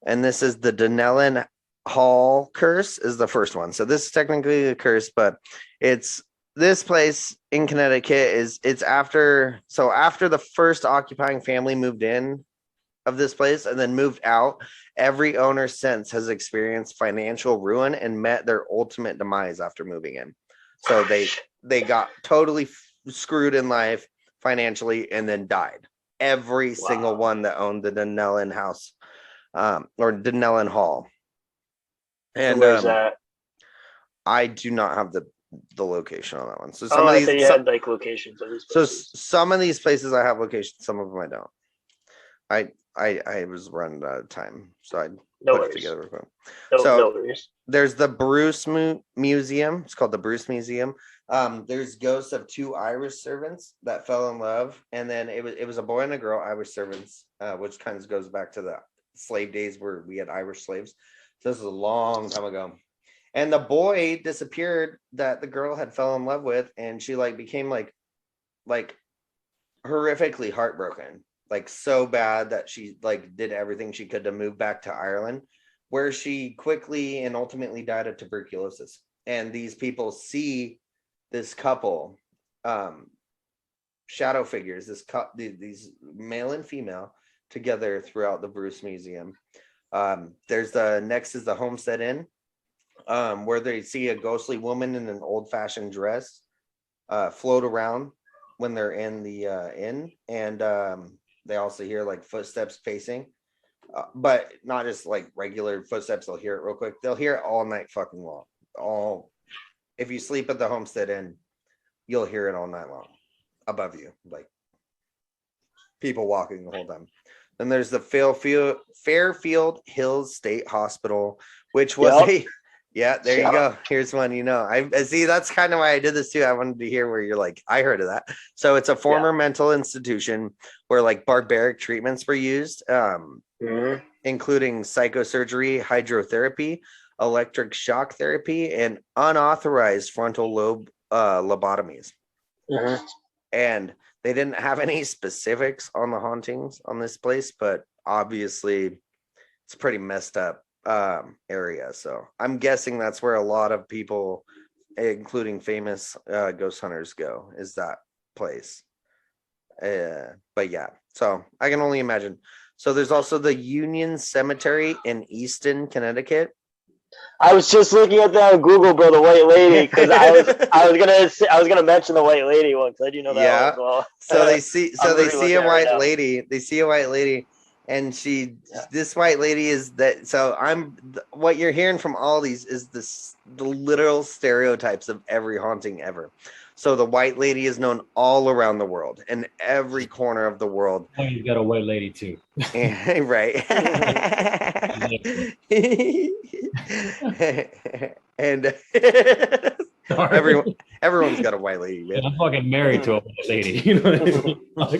And this is the Denellen Hall curse is the first one. So this is technically a curse, but it's this place in Connecticut it's after the first occupying family moved in of this place and then moved out, every owner since has experienced financial ruin and met their ultimate demise after moving in. So they got totally screwed in life financially and then died. Every single one that owned the Denellen house or Denellen Hall. And where's that? I do not have the location on that one. So some of these had like locations of these places. So some of these places I have locations, some of them I don't. I was running out of time, so I put it together real quick. So there's the Bruce Museum. It's called the Bruce Museum. There's ghosts of two Irish servants that fell in love, and then it was a boy and a girl, Irish servants, which kind of goes back to the slave days where we had Irish slaves. So this is a long time ago. And the boy disappeared that the girl had fell in love with, and she like became like horrifically heartbroken, like so bad that she like did everything she could to move back to Ireland, where she quickly and ultimately died of tuberculosis. And these people see this couple, shadow figures, these male and female together throughout the Bruce Museum. There's next is the Homestead Inn, where they see a ghostly woman in an old-fashioned dress float around when they're in the inn, and they also hear like footsteps pacing, but not just like regular footsteps. They'll hear it real quick. They'll hear it all night fucking long. If you sleep at the Homestead Inn, you'll hear it all night long above you, like people walking the whole time. Then there's the Fairfield Hills State Hospital, which was yeah, there you go. Here's one, I see. That's kind of why I did this too. I wanted to hear where you're like, I heard of that. So it's a former mental institution where like barbaric treatments were used, including psychosurgery, hydrotherapy, electric shock therapy, and unauthorized frontal lobe lobotomies. And they didn't have any specifics on the hauntings on this place, but obviously it's pretty messed up area. So I'm guessing that's where a lot of people, including famous ghost hunters, go, is that place. But yeah, so I can only imagine. So there's also the Union Cemetery in Easton, Connecticut. I was just looking at that on Google, bro. The White Lady, because I was gonna mention the White Lady one because I do know that one as well. So they see a white lady. They see a white lady, and this white lady is that. So what you're hearing from all these is the literal stereotypes of every haunting ever. So the white lady is known all around the world, in every corner of the world. Oh, you got a white lady too. Right. And everyone's got a white lady, man. I'm fucking married to a white lady. You know what I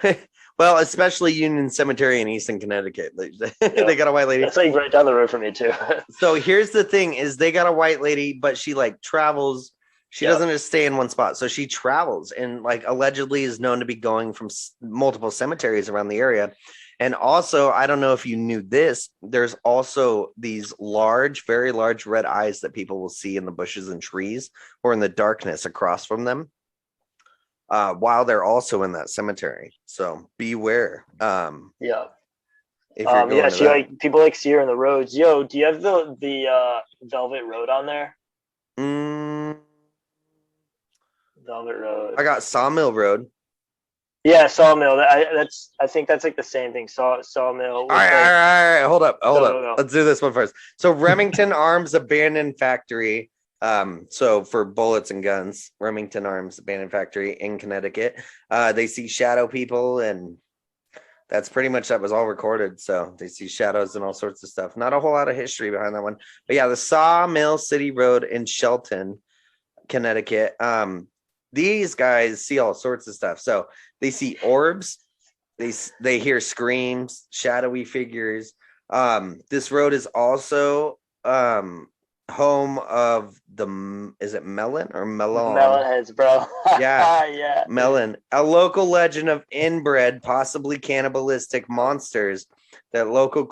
mean? Well, especially Union Cemetery in Easton, Connecticut. They got a white lady. That's like right down the road from me too. So here's the thing: is they got a white lady, but she like travels. She doesn't just stay in one spot. So she travels and like allegedly is known to be going from multiple cemeteries around the area. And also, I don't know if you knew this, there's also these very large red eyes that people will see in the bushes and trees or in the darkness across from them while they're also in that cemetery. So beware. If you're going to like people like see her in the roads. Yo, do you have the Velvet Road on there? Velvet Road. I got Sawmill Road. Yeah, Sawmill. I think that's like the same thing. Sawmill. All right. Hold up. Go. Let's do this one first. So Remington Arms Abandoned Factory. So for bullets and guns, Remington Arms Abandoned Factory in Connecticut. They see shadow people, and that's pretty much that was all recorded. So they see shadows and all sorts of stuff. Not a whole lot of history behind that one, but yeah, the Sawmill City Road in Shelton, Connecticut. These guys see all sorts of stuff. So they see orbs, they hear screams, shadowy figures. This road is also home of is it Melon or Melon? Melonheads, bro. Yeah. Yeah. Melon, a local legend of inbred, possibly cannibalistic monsters that local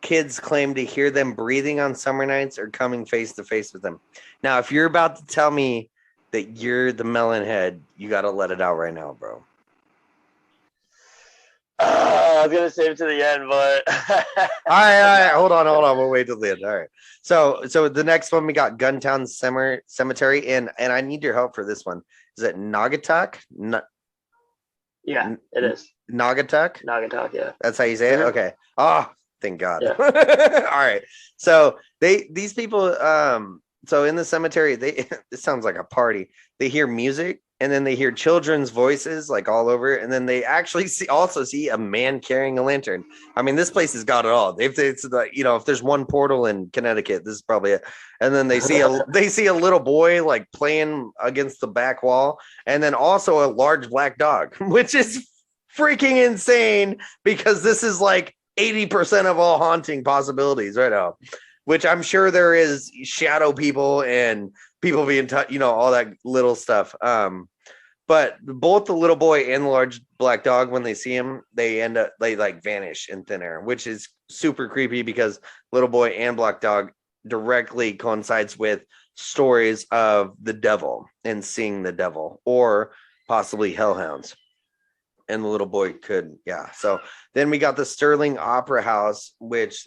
kids claim to hear them breathing on summer nights or coming face to face with them. Now, if you're about to tell me that you're the melon head, you got to let it out right now, bro. I was gonna save it to the end, but all right. Hold on. We'll wait till the end. All right. So the next one we got Guntown Cemetery, and I need your help for this one. Is it Naugatuck? Yeah, it is. Naugatuck? Naugatuck, yeah. That's how you say it? Okay. Oh, thank God. Yeah. All right. So these people, so in the cemetery, it sounds like a party. They hear music, and then they hear children's voices like all over, and then they actually also see a man carrying a lantern. I mean, this place has got it all. It's like, if there's one portal in Connecticut, this is probably it. And then they see a little boy like playing against the back wall, and then also a large black dog, which is freaking insane because this is like 80% of all haunting possibilities right now. Which I'm sure there is shadow people and people being all that little stuff. But both the little boy and the large black dog, when they see him, they like vanish in thin air, which is super creepy because little boy and black dog directly coincides with stories of the devil and seeing the devil or possibly hellhounds. And the little boy could, yeah. So then we got the Sterling Opera House, which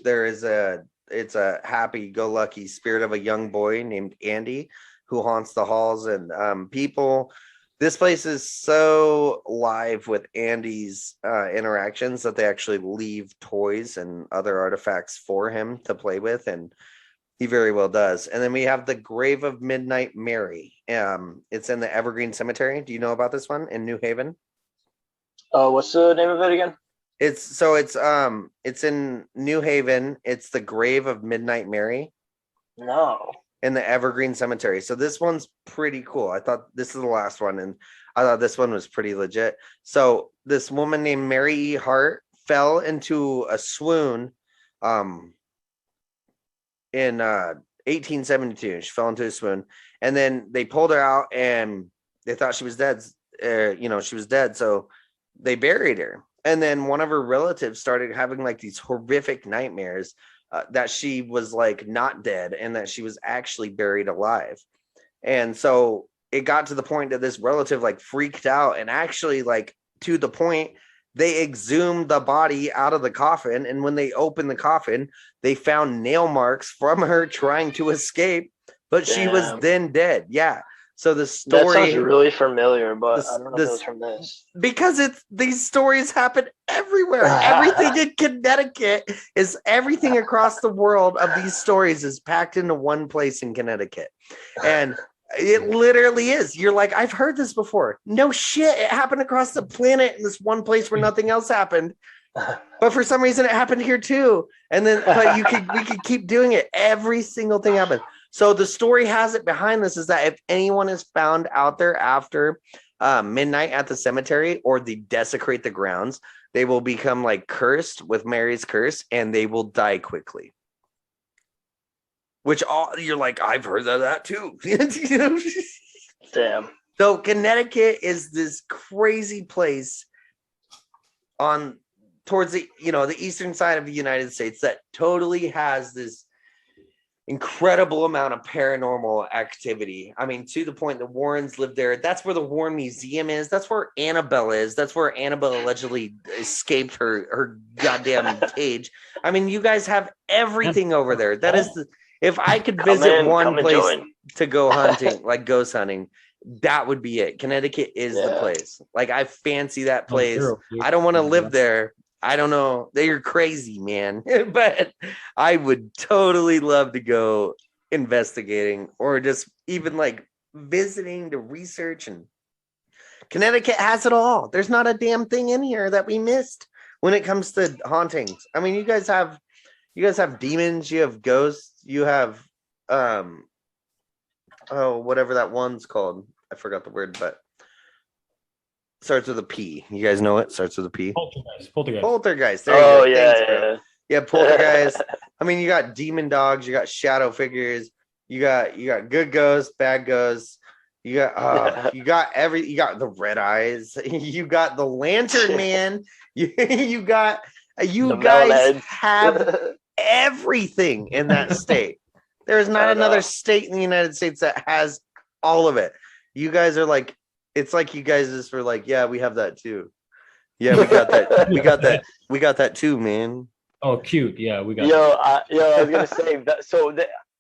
it's a happy-go-lucky spirit of a young boy named Andy who haunts the halls and people. This place is so live with Andy's interactions that they actually leave toys and other artifacts for him to play with, and he very well does. And then we have the Grave of Midnight Mary. It's in the Evergreen Cemetery. Do you know about this one in New Haven? What's the name of it again? It's in New Haven. It's the Grave of Midnight Mary. No. In the Evergreen Cemetery. So this one's pretty cool. I thought this is the last one, and I thought this one was pretty legit. So this woman named Mary E. Hart fell into a swoon in 1872. She fell into a swoon, and then they pulled her out, and they thought she was dead. She was dead, so they buried her. And then one of her relatives started having like these horrific nightmares that she was like not dead and that she was actually buried alive. And so it got to the point that this relative like freaked out, and actually like to the point they exhumed the body out of the coffin. And when they opened the coffin, they found nail marks from her trying to escape, but she was then dead. Yeah. So the story that sounds really familiar, but I don't know if it was from this. Because these stories happen everywhere. Everything in Connecticut is everything across the world of these stories is packed into one place in Connecticut. And it literally is. You're like, I've heard this before. No shit. It happened across the planet in this one place where nothing else happened. But for some reason it happened here too. And then we could keep doing it. Every single thing happened. So the story has it behind this is that if anyone is found out there after midnight at the cemetery, or they desecrate the grounds, they will become like cursed with Mary's curse, and they will die quickly. Which you're like, I've heard of that too. Damn. So Connecticut is this crazy place towards the eastern side of the United States that totally has this incredible amount of paranormal activity. I mean, to the point the Warrens live there. That's where the Warren Museum is. That's where Annabelle is. That's where Annabelle allegedly escaped her goddamn cage. I mean, you guys have everything over there. That is if I could visit one place to go hunting, like ghost hunting, that would be it. Connecticut is the Yeah. place. Like, I fancy that place. Zero, dude. I don't want to live there. I don't know. You're crazy, man. But I would totally love to go investigating or just even like visiting to research. And Connecticut has it all. There's not a damn thing in here that we missed when it comes to hauntings. I mean, you guys have demons, you have ghosts, you have whatever that one's called. I forgot the word, but starts with a P. You guys know it? Starts with a P. Poltergeist. There you go. Yeah, Thanks, bro. Yeah, poltergeist. I mean, you got demon dogs, you got shadow figures, you got good ghosts, bad ghosts. You got you got the red eyes. You got the lantern man. You guys have everything in that state. There is not another state in the United States that has all of it. You guys are like, it's like you guys just were like, yeah, we have that too. Yeah, we got that. We got that too, man. Oh, cute. Yeah, we got. I was gonna say that. So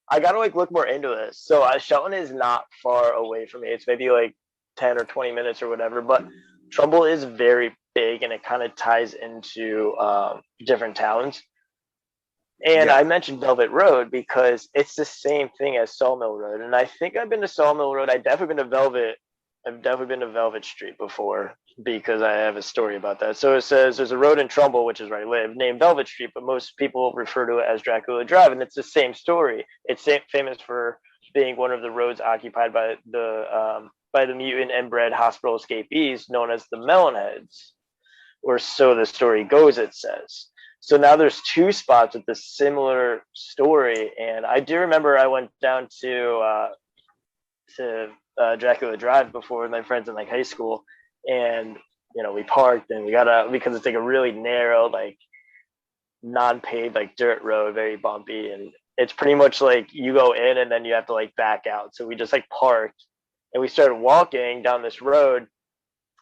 I gotta like look more into this. So Shelton is not far away from me. It's maybe like 10 or 20 minutes or whatever. But Trumbull is very big, and it kind of ties into different towns. And I mentioned Velvet Road because it's the same thing as Sawmill Road. And I think I've been to Sawmill Road. I've definitely been to Velvet Street before because I have a story about that. So it says there's a road in Trumbull, which is where I live, named Velvet Street, but most people refer to it as Dracula Drive, and it's the same story. It's famous for being one of the roads occupied by the mutant and bred hospital escapees known as the Melonheads, or so the story goes, it says. So now there's two spots with this similar story, and I do remember I went down to Dracula Drive before with my friends in like high school, and we parked and we got out because it's like a really narrow, like non-paved, like dirt road, very bumpy, and it's pretty much like you go in and then you have to like back out. So we just like parked and we started walking down this road,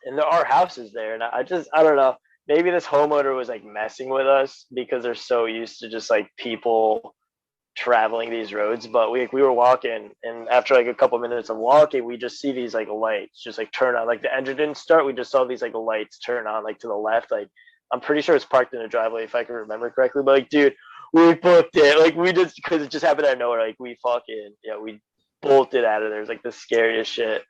and there are houses there, and I don't know. Maybe this homeowner was like messing with us because they're so used to just like people traveling these roads. But we were walking, and after like a couple minutes of walking, we just see these like lights just like turn on. Like the engine didn't start, we just saw these like lights turn on like to the left. Like I'm pretty sure it's parked in a driveway if I can remember correctly. But like, dude, we booked it. Like we just, because it just happened out of nowhere. Like we we bolted out of there. It was like the scariest shit.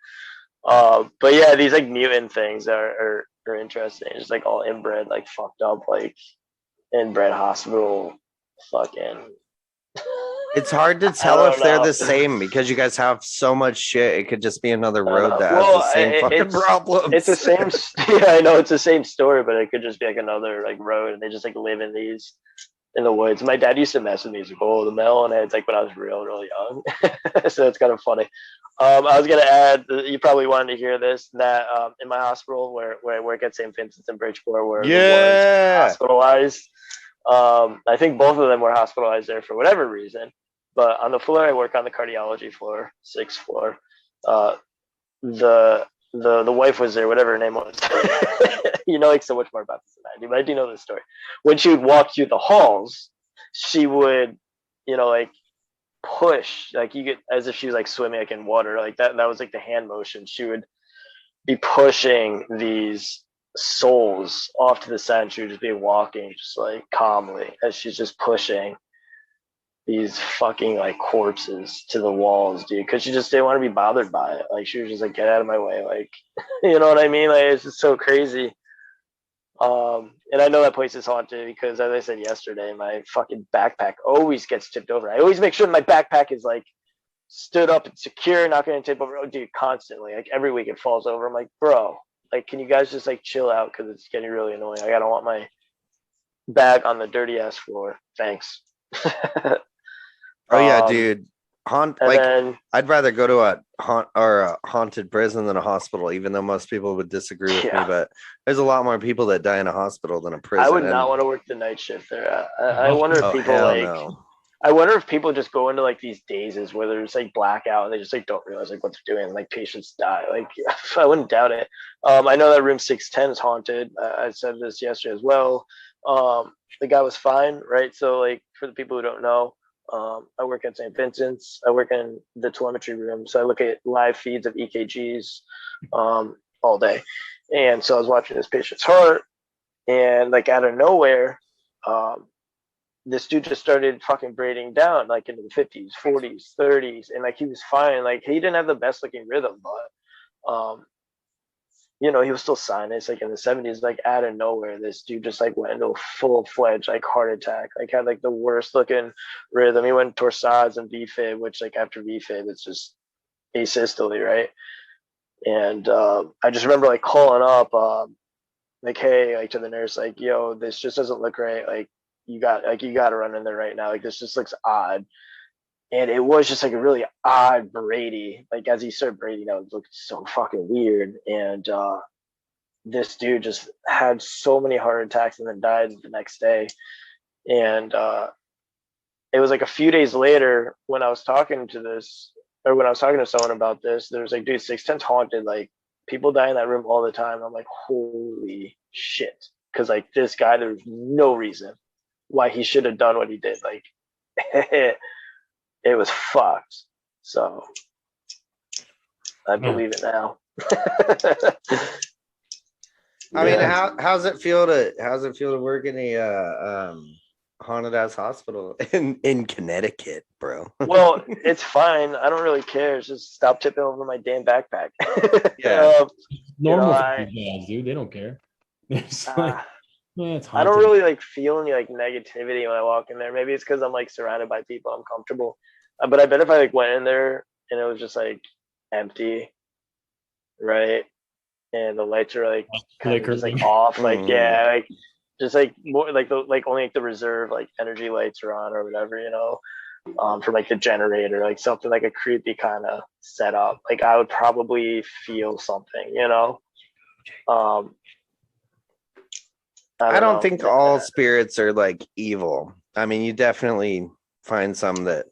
But yeah, these like mutant things are interesting. It's just like all inbred, like fucked up, like inbred hospital fucking. It's hard to tell if they're the same because you guys have so much shit. It could just be another road that has the same fucking problems. It's the same. Yeah, I know it's the same story, but it could just be like another like road, and they just like live in the woods. My dad used to mess with me. He's like, "Oh, the Melonheads," like when I was real young. So it's kind of funny. I was gonna add, you probably wanted to hear this, that in my hospital where I work at St. Vincent's in Bridgeport, where the ones hospitalized. I think both of them were hospitalized there for whatever reason. But on the floor I work on, the cardiology floor, 6th floor, the wife was there, whatever her name was. You know like so much more about this than I do, but I do know this story. When she would walk through the halls, she would, like push, like you get as if she was like swimming like in water, like that was like the hand motion. She would be pushing these souls off to the side, and she would just be walking just like calmly as she's just pushing these fucking like corpses to the walls, dude, because she just didn't want to be bothered by it. Like she was just like, get out of my way, like you know what I mean? Like it's just so crazy. And I know that place is haunted because, as I said yesterday, my fucking backpack always gets tipped over. I always make sure my backpack is like stood up and secure, not going to tip over. Oh, dude, constantly, like every week it falls over. I'm like, bro, like, can you guys just like chill out because it's getting really annoying. Like, I don't want my bag on the dirty ass floor. Thanks. Oh yeah, dude. I'd rather go to a haunted prison than a hospital, even though most people would disagree with me. But there's a lot more people that die in a hospital than a prison. I would not want to work the night shift there. I wonder if people I wonder if people just go into like these dazes where there's like blackout and they just like don't realize like what they're doing. Like patients die. Like I wouldn't doubt it. I know that room 610 is haunted. I said this yesterday as well. The guy was fine, right? So like for the people who don't know, I work at St. Vincent's. I work in the telemetry room, so I look at live feeds of EKGs all day. And so I was watching this patient's heart, and like out of nowhere, this dude just started fucking breathing down, like into the 50s, 40s, 30s, and like he was fine. Like he didn't have the best looking rhythm, but you know, he was still sinus, like in the 70s, like out of nowhere, this dude just like went into a full-fledged like heart attack, like had like the worst looking rhythm. He went torsades and VFib, which like after VFib, it's just asystole, right? And I just remember like calling up, like, hey, like to the nurse, like, yo, this just doesn't look right. Like you got to run in there right now. Like this just looks odd. And it was just like a really odd Brady. Like as he started Brady, that looked so fucking weird. And this dude just had so many heart attacks and then died the next day. And it was like a few days later when I was talking to someone about this, there was like, dude, 610's haunted. Like people die in that room all the time. I'm like, holy shit. Cause like this guy, there's no reason why he should have done what he did. Like it was fucked. So I believe it now. I mean, how's it feel to work in a haunted ass hospital in Connecticut, bro? Well, it's fine. I don't really care. It's just stop tipping over my damn backpack. Yeah. Normal for these guys, dude. They don't care. It's like, it's I don't really like feel any like negativity when I walk in there. Maybe it's because I'm like surrounded by people. I'm comfortable. But I bet if I like went in there and it was just like empty, right? And the lights are like kind of just like off, like yeah, like just like more like the like only like the reserve like energy lights are on or whatever, you know, from like the generator, like something like a creepy kind of setup. Like I would probably feel something, you know. I don't think all spirits are like evil. I mean, you definitely find some that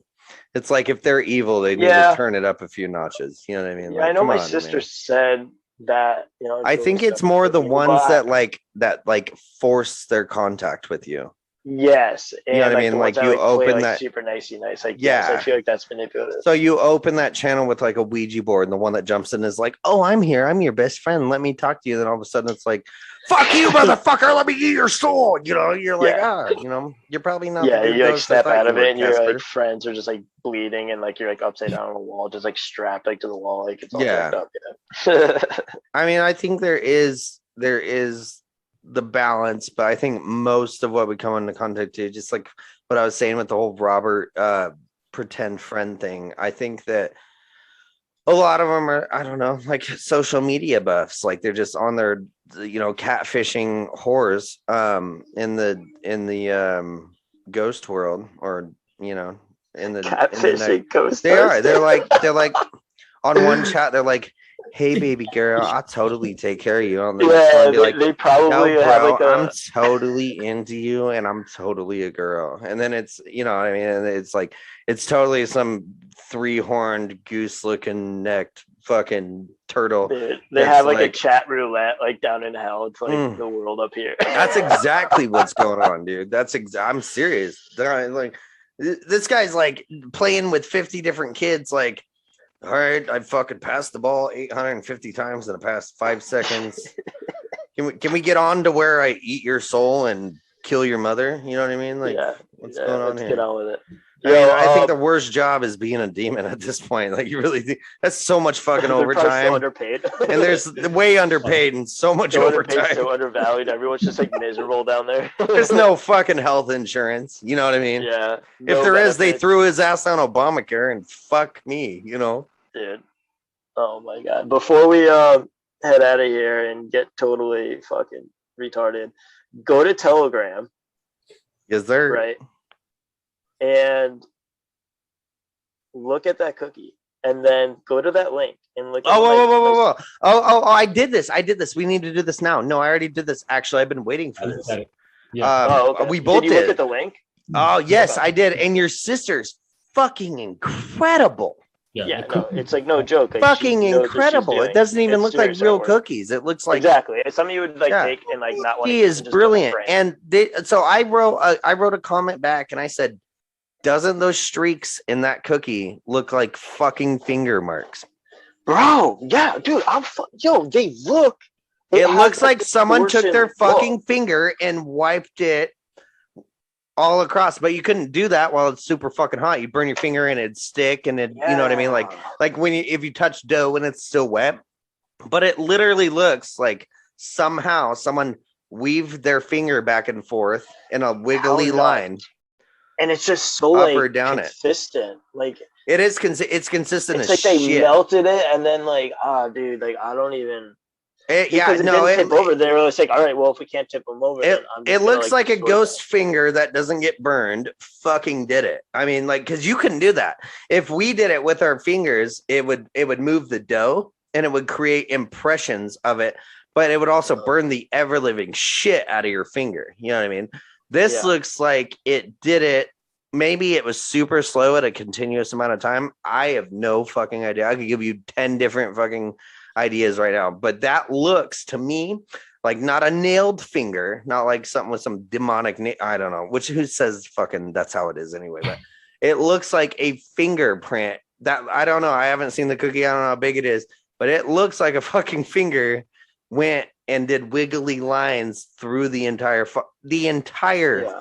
it's like if they're evil, they need to turn it up a few notches. You know what I mean? Yeah, like, I know my sister said that, you know. I think it's more the ones that like force their contact with you. Yes, and you know what I mean? Like you open that super nicey nice. Like yeah, yes, I feel like that's manipulative. So you open that channel with like a Ouija board, and the one that jumps in is like, "Oh, I'm here. I'm your best friend. Let me talk to you." Then all of a sudden, it's like, "Fuck you, motherfucker! Let me eat your soul." You know, you're like, you know, you're probably not. Yeah, you like step out of it, and your like friends are just like bleeding, and like you're like upside down on the wall, just like strapped like to the wall, like it's all fucked up. Yeah. I mean, I think there is the balance, but I think most of what we come into contact to, just like what I was saying with the whole Robert pretend friend thing, I think that a lot of them are, I don't know, like social media buffs, like they're just on their, you know, catfishing whores in the ghost world, or you know, in the catfishing ghost. They're like on one chat, they're like, "Hey, baby girl, I'll totally take care of you." On the yeah, like, they probably no, have bro, like I'm totally into you, and I'm totally a girl. And then it's, you know, I mean, it's like it's totally some 3-horned goose-looking necked fucking turtle. They have like a chat roulette like down in hell. It's like the world up here. That's exactly what's going on, dude. I'm serious. Like this guy's like playing with 50 different kids, like, all right, I fucking passed the ball 850 times in the past 5 seconds. Can we get on to where I eat your soul and kill your mother? You know what I mean? Like, what's going on here? Get on with it. I think the worst job is being a demon at this point. Like, you really think that's so much fucking overtime. So underpaid. And there's way underpaid and so much overtime. So undervalued. Everyone's just like miserable down there. There's no fucking health insurance. You know what I mean? Yeah. If there is, they threw his ass on Obamacare, and fuck me, you know? Dude. Oh my God. Before we head out of here and get totally fucking retarded, go to Telegram. Is there? Right. And look at that cookie, and then go to that link and look at whoa. I did this. We need to do this now. No, I already did this. Actually, I've been waiting for this. Yeah. Okay. We both did. Look at the link? Oh, yes, I did. And your sister's fucking incredible. Yeah, no, it's like no joke. Like, fucking incredible. It doesn't even look like real cookies. It looks like exactly. It's something you would like take and like not want. She is brilliant. And so I wrote a comment back, and I said, Doesn't those streaks in that cookie look like fucking finger marks? Bro, yeah, dude, they look. It has, looks like someone took their distortion fucking look. finger and wiped it all across, but you couldn't do that while it's super fucking hot. You burn your finger and it'd stick, and it, you know what I mean? Like when if you touch dough when it's still wet, but it literally looks like somehow someone weaved their finger back and forth in a wiggly line. And it's just so up like or down consistent. Like it is it's consistent it's as like they shit. melted it and then like dude, like I don't even It didn't tip over. They were like, all right, well, if we can't tip them over, then I'm just it looks like a destroy ghost them. finger that doesn't get burned. Fucking did it. I mean, like, because you couldn't do that. If we did it with our fingers, it would move the dough and it would create impressions of it, but it would also burn the ever living shit out of your finger. You know what I mean? This looks like it did it. Maybe it was super slow at a continuous amount of time. I have no fucking idea. I could give you 10 different fucking ideas right now, but that looks to me like not a nailed finger, not like something with some demonic I don't know, who says fucking that's how it is anyway, but it looks like a fingerprint that I don't know. I haven't seen the cookie. I don't know how big it is, but it looks like a fucking finger went and did wiggly lines through the entire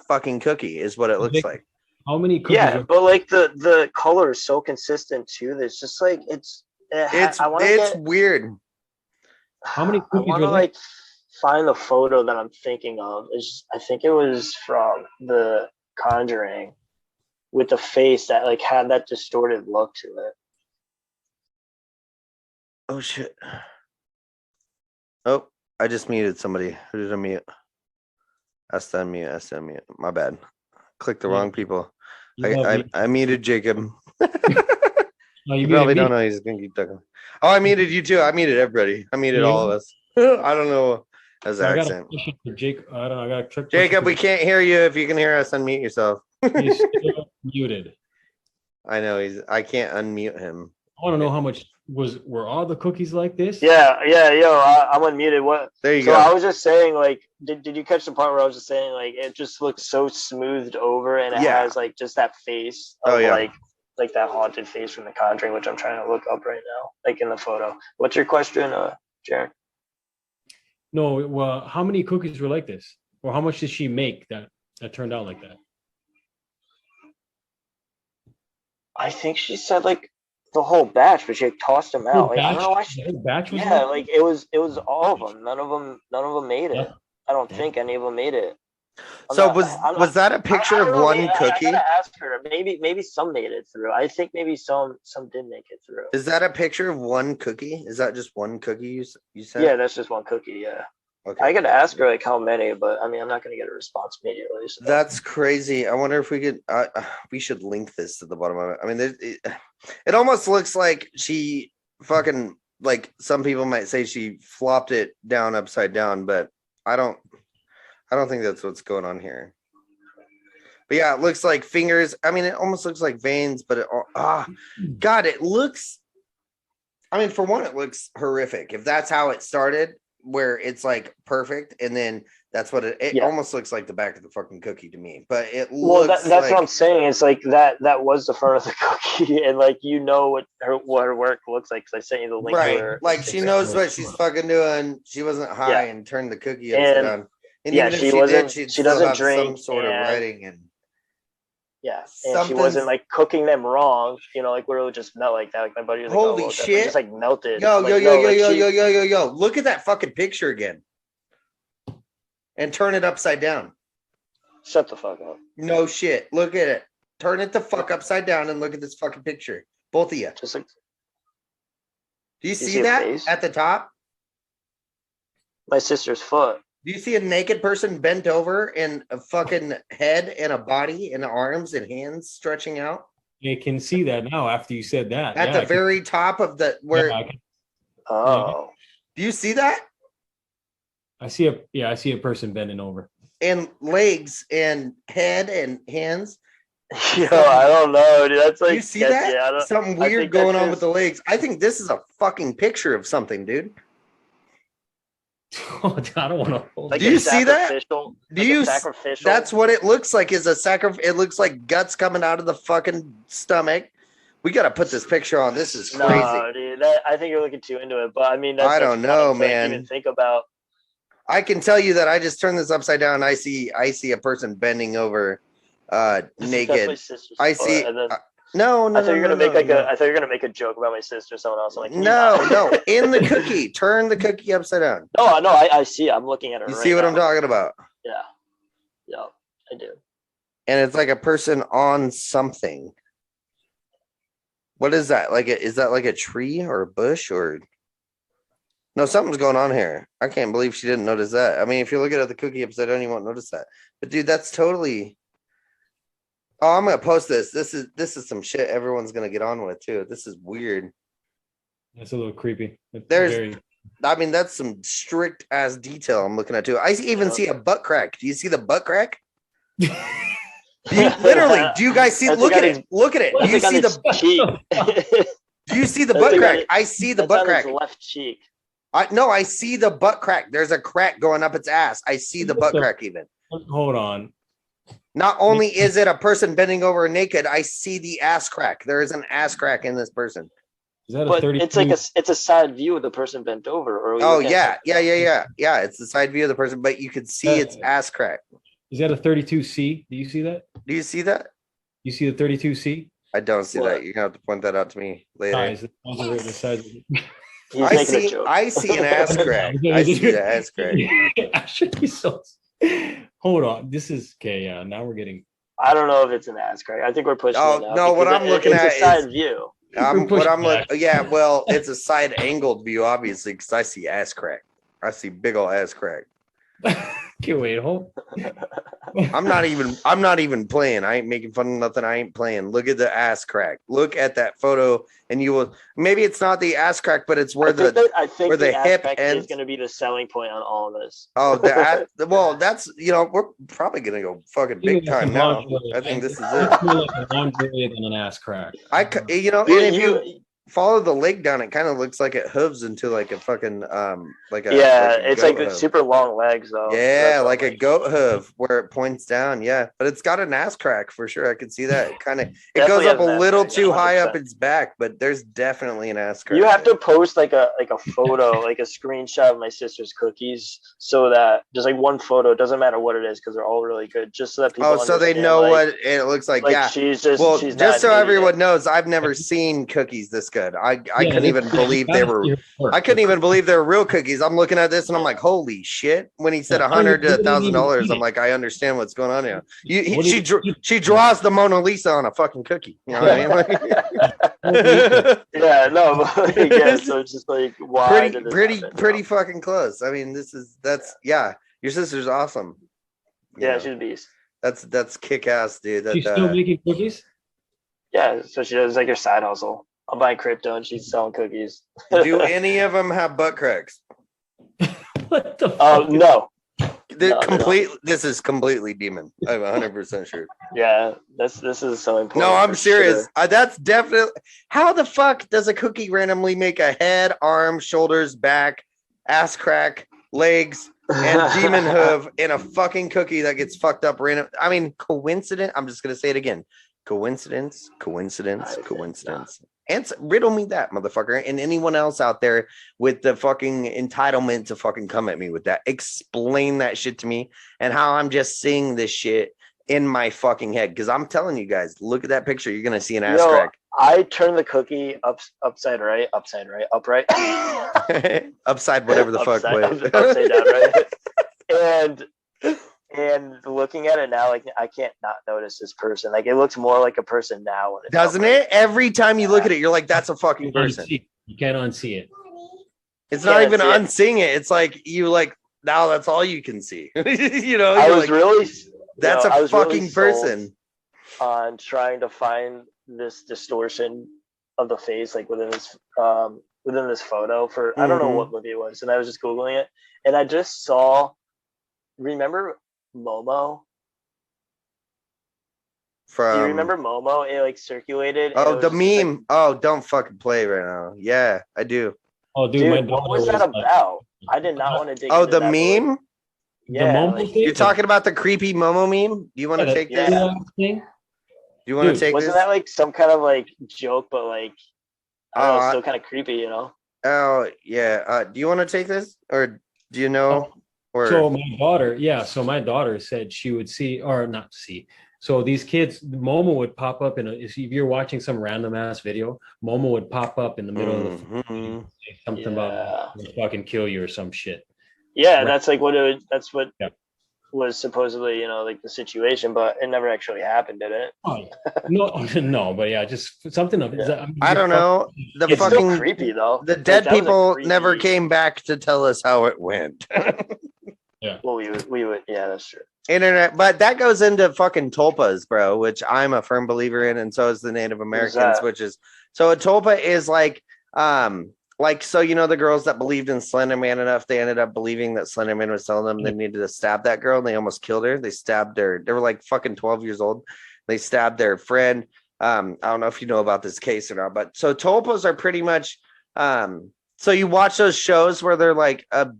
fucking cookie is what it looks like. How many cookies? Yeah, but like the color is so consistent too. There's just like it's weird. How many I cookies? want to like find the photo that I'm thinking of. I think it was from The Conjuring, with the face that like had that distorted look to it. Oh shit! Oh, I just muted somebody. Who did I mute? Ask to unmute. My bad. Clicked the wrong people. I muted Jacob. No, you probably don't know he's gonna keep talking. Oh, I muted you too. I muted everybody. I muted all of us. I don't know. That's an accent. For Jake, I don't know. I got a trick. Jacob, we can't hear you. If you can hear us, unmute yourself. He's still muted. I know I can't unmute him. I want to know how much were all the cookies like this? Yeah, I'm unmuted. What? There you go. So I was just saying, like, did you catch the part where I was just saying, like, it just looks so smoothed over, and it has like just that face of like that haunted face from The Conjuring, which I'm trying to look up right now, like in the photo. What's your question, Jared? No, well, how many cookies were like this, or how much did she make that turned out like that? I think she said like the whole batch, but she like tossed them out. Like, I don't know why she. Batch was like it was all of them. None of them made it. Yeah. I don't think any of them made it. Was that a picture of one cookie? I gotta ask her. Maybe some made it through. I think maybe some did make it through. Is that a picture of one cookie? Is that just one cookie you said? Yeah, that's just one cookie. Yeah. Okay. I gotta ask her like how many, but I mean I'm not gonna get a response immediately. So. That's crazy. I wonder if we could. We should link this to the bottom of it. I mean, it almost looks like she fucking like some people might say she flopped it down upside down, but I don't think that's what's going on here. But yeah, it looks like fingers. I mean, it almost looks like veins, but God, it looks. I mean, for one, it looks horrific. If that's how it started, where it's like perfect, and then that's what it almost looks like the back of the fucking cookie to me. But it looks. That's what I'm saying. It's like that was the front of the cookie, and like what her work looks like. Because I sent you the link. Right, to her. like she knows what she's fucking doing. She wasn't high and turned the cookie upside down. And even if she wasn't. She doesn't drink some sort of writing and. Yeah, and she wasn't like cooking them wrong, like where it would just melt like that. Like my buddy was like, holy shit, just like melted. Yo, look at that fucking picture again, and turn it upside down. Shut the fuck up. No shit, look at it. Turn it the fuck upside down and look at this fucking picture, both of you. Just like, do you see that at the top? My sister's foot. Do you see a naked person bent over and a fucking head and a body and arms and hands stretching out? You can see that now after you said that. At the very top of the where. Oh. Do you see that? I see a person bending over. And legs and head and hands. Yo, I don't know, dude. That's like. You see that? Yeah, something weird going on with the legs. I think this is a fucking picture of something, dude. Oh, I don't want to hold. Like Do a you see that? sacrificial- Do like a you? sacrificial? That's what it looks like. Is a It looks like guts coming out of the fucking stomach. We gotta put this picture on. This is crazy. No, dude. I think you're looking too into it. But I mean, that's, I don't know, funny to, like, man. even think about. I can tell you that I just turned this upside down. I see a person bending over, That's my naked. sister's I foot, see. and then No, I thought you were gonna make no. I thought you were gonna make a joke about my sister or someone else. I'm like, can you No, not? no. In the cookie, turn the cookie upside down. No, I see. I'm looking at it. You right see what now. I'm talking about? Yeah, I do. And it's like a person on something. What is that? Is that like a tree or a bush or? No, something's going on here. I can't believe she didn't notice that. I mean, if you're looking at the cookie upside down, you won't notice that. But dude, that's totally. Oh, I'm gonna post this. This is some shit everyone's gonna get on with too. This is weird. That's a little creepy. It's I mean, that's some strict ass detail I'm looking at too. I even see a butt crack. Do you see the butt crack? Literally, do you guys see? Look at it. Look at it. Do you see the cheek? Do you see the butt crack? I see the butt crack. Left cheek. I see the butt crack. There's a crack going up its ass. I see the butt crack even. Hold on. Not only is it a person bending over naked, I see the ass crack. There is an ass crack in this person. Is that a But 32? it's like it's a side view of the person bent over. Or Oh yeah. It's the side view of the person, but you could see its ass crack. Is that a 32C? Do you see that? Do you see that? You see the 32C? I don't see that. You're gonna have to point that out to me later. I see an ass crack. I see the ass crack. I should be so. Hold on. This is okay. Yeah. Now we're getting. I don't know if it's an ass crack. I think we're pushing. Oh it now no! What I'm looking it's at a side is view. Yeah, well, it's a side angled view, obviously, because I see ass crack. I see big old ass crack. Okay, wait, hold. I'm not even playing. I ain't making fun of nothing. I ain't playing. Look at the ass crack. Look at that photo, and you will. Maybe it's not the ass crack, but it's where where the ass hip crack ends. is going to be the selling point on all of this. Oh, well, that's we're probably gonna go fucking big time now. I think this is it. More like a long period than an ass crack. And if you follow the leg down, it kind of looks like it hooves into like a fucking it's like hoof. super long legs though. Yeah, like a goat hoof where it points down. Yeah, but it's got an ass crack for sure. I could see that. It goes up a little too high up its back, but there's definitely an ass crack. You have to post like a photo, like a screenshot of my sister's cookies, so that just like one photo, it doesn't matter what it is because they're all really good, just so that people. So they know what it looks like. Yeah, she's just so everyone knows, I've never seen cookies this good. I couldn't even believe they were. I couldn't even believe they were real cookies. I'm looking at this and I'm like, holy shit! When he said $100 to $1,000, I'm like, I understand what's going on here. She draws the Mona Lisa on a fucking cookie. You know what I mean? Yeah, no, so it's just like why pretty fucking close. I mean, your sister's awesome. She's a beast. That's kick ass, dude. She's still making cookies? Yeah, so she does like her side hustle. I'm buying crypto and she's selling cookies. Do any of them have butt cracks? What the fuck? No. This is completely demon. I'm 100% sure. Yeah, this is so important. No, I'm serious. Sure. That's definitely. How the fuck does a cookie randomly make a head, arm, shoulders, back, ass crack, legs, and demon hoof in a fucking cookie that gets fucked up random? I mean, coincidence. I'm just gonna say it again. Coincidence. Riddle me that, motherfucker, and anyone else out there with the fucking entitlement to fucking come at me with that. Explain that shit to me and how I'm just seeing this shit in my fucking head. Because I'm telling you guys, look at that picture. You're gonna see an ass crack. I turn the cookie upside right, upright, upside whatever the fuck way. Upside down, right? And looking at it now, like I can't not notice this person. Like it looks more like a person now. When doesn't it? Every time you look at it, you're like, that's a fucking person. You can't unsee it. It's not even unseeing it. It's like now that's all you can see. I was really that's a fucking person. On trying to find this distortion of the face, like within this photo for I don't know what movie it was, and I was just googling it, and I just saw. Remember Momo? Do you remember Momo? It like circulated. Oh, the meme. Like, oh, don't fucking play right now. Yeah, I do. Oh, dude, my Dude, what daughter was that like, about? I did not want to dig Oh, into the that, but, like, meme? the yeah, Momo like, thing. You're talking about the creepy Momo meme? Do you want to the take yeah. this? thing. Do you want to Dude, take wasn't this? that like some kind of like joke, but like I don't know, it's Uh, still kind of creepy, you know? oh, yeah. Do you want to take this? Or do you know? So Or my daughter said she would see or not see. So these kids, Momo would pop up if you're watching some random ass video, Momo would pop up in the middle of the Mhm. say something about Yeah. "I'll fucking kill you" or some shit. Yeah, Right. that's like that's what Yeah. was supposedly, like the situation, but it never actually happened, did it? Oh, no, no, but yeah, just something of Yeah. I don't know. The It's fucking still creepy though. the Like, dead that was a people creepy- never came back to tell us how it went. Well, we would, yeah, that's true. Internet, but that goes into fucking tulpas, bro, which I'm a firm believer in, and so is the Native Americans, that? which is so a tulpa is like so the girls that believed in Slender Man enough, they ended up believing that Slender Man was telling them they needed to stab that girl, and they almost killed her. They stabbed her. They were like fucking 12 years old. They stabbed their friend. I don't know if you know about this case or not, but so tulpas are pretty much so you watch those shows where they're like a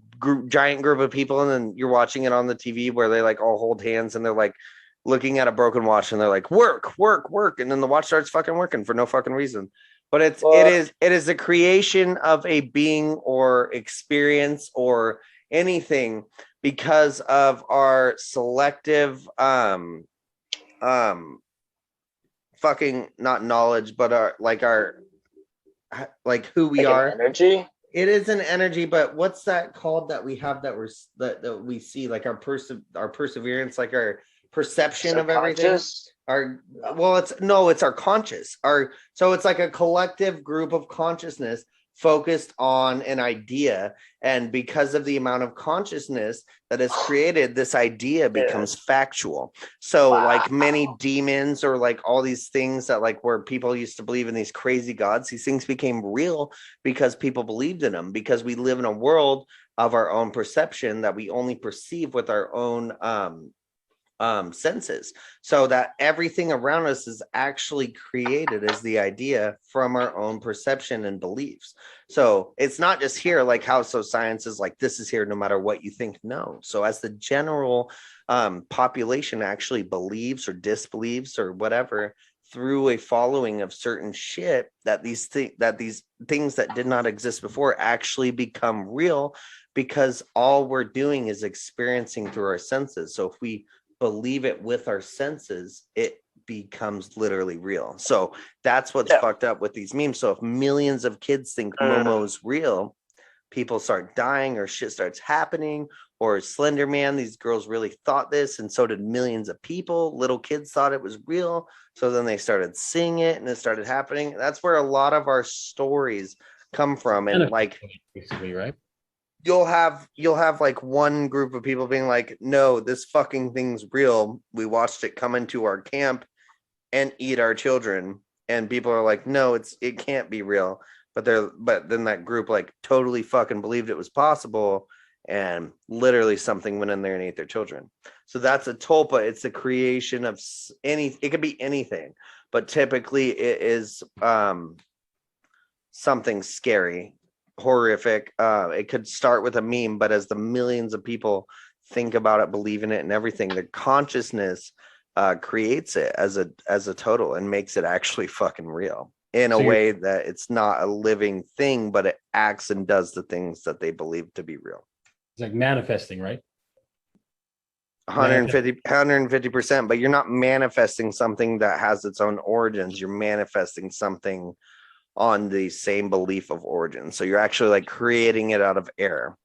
giant group of people, and then you're watching it on the TV where they like all hold hands and they're like looking at a broken watch and they're like work, work, work, and then the watch starts fucking working for no fucking reason. But it is the creation of a being or experience or anything because of our selective fucking not knowledge, but our like who we Like are. an energy. It is an energy, but what's that called that we have that we see, like our perseverance, like our perception of everything? It's our conscious. So it's like a collective group of consciousness focused on an idea, and because of the amount of consciousness that is created, this idea becomes factual. So like many demons or like all these things that like where people used to believe in these crazy gods, these things became real because people believed in them, because we live in a world of our own perception that we only perceive with our own senses, so that everything around us is actually created as the idea from our own perception and beliefs. So it's not just here like how science is like this is here no matter what you think. No. So as the general population actually believes or disbelieves or whatever through a following of certain shit, that these things that did not exist before actually become real, because all we're doing is experiencing through our senses. So if we believe it with our senses, it becomes literally real. So that's what's fucked up with these memes. So if millions of kids think Momo's real, people start dying or shit starts happening, or Slender Man, these girls really thought this, and so did millions of people. Little kids thought it was real, so then they started seeing it and it started happening. That's where a lot of our stories come from. And like basically, right? You'll have like one group of people being like, no, this fucking thing's real. We watched it come into our camp and eat our children. And people are like, no, it can't be real. But then that group like totally fucking believed it was possible, and literally something went in there and ate their children. So that's a tulpa. It's a creation of it could be anything, but typically it is something scary, horrific. It could start with a meme, but as the millions of people think about it, believe in it and everything, the consciousness creates it as a total and makes it actually fucking real in a way that it's not a living thing, but it acts and does the things that they believe to be real. It's like manifesting, right? 150%, but you're not manifesting something that has its own origins. You're manifesting something on the same belief of origin. So you're actually like creating it out of air,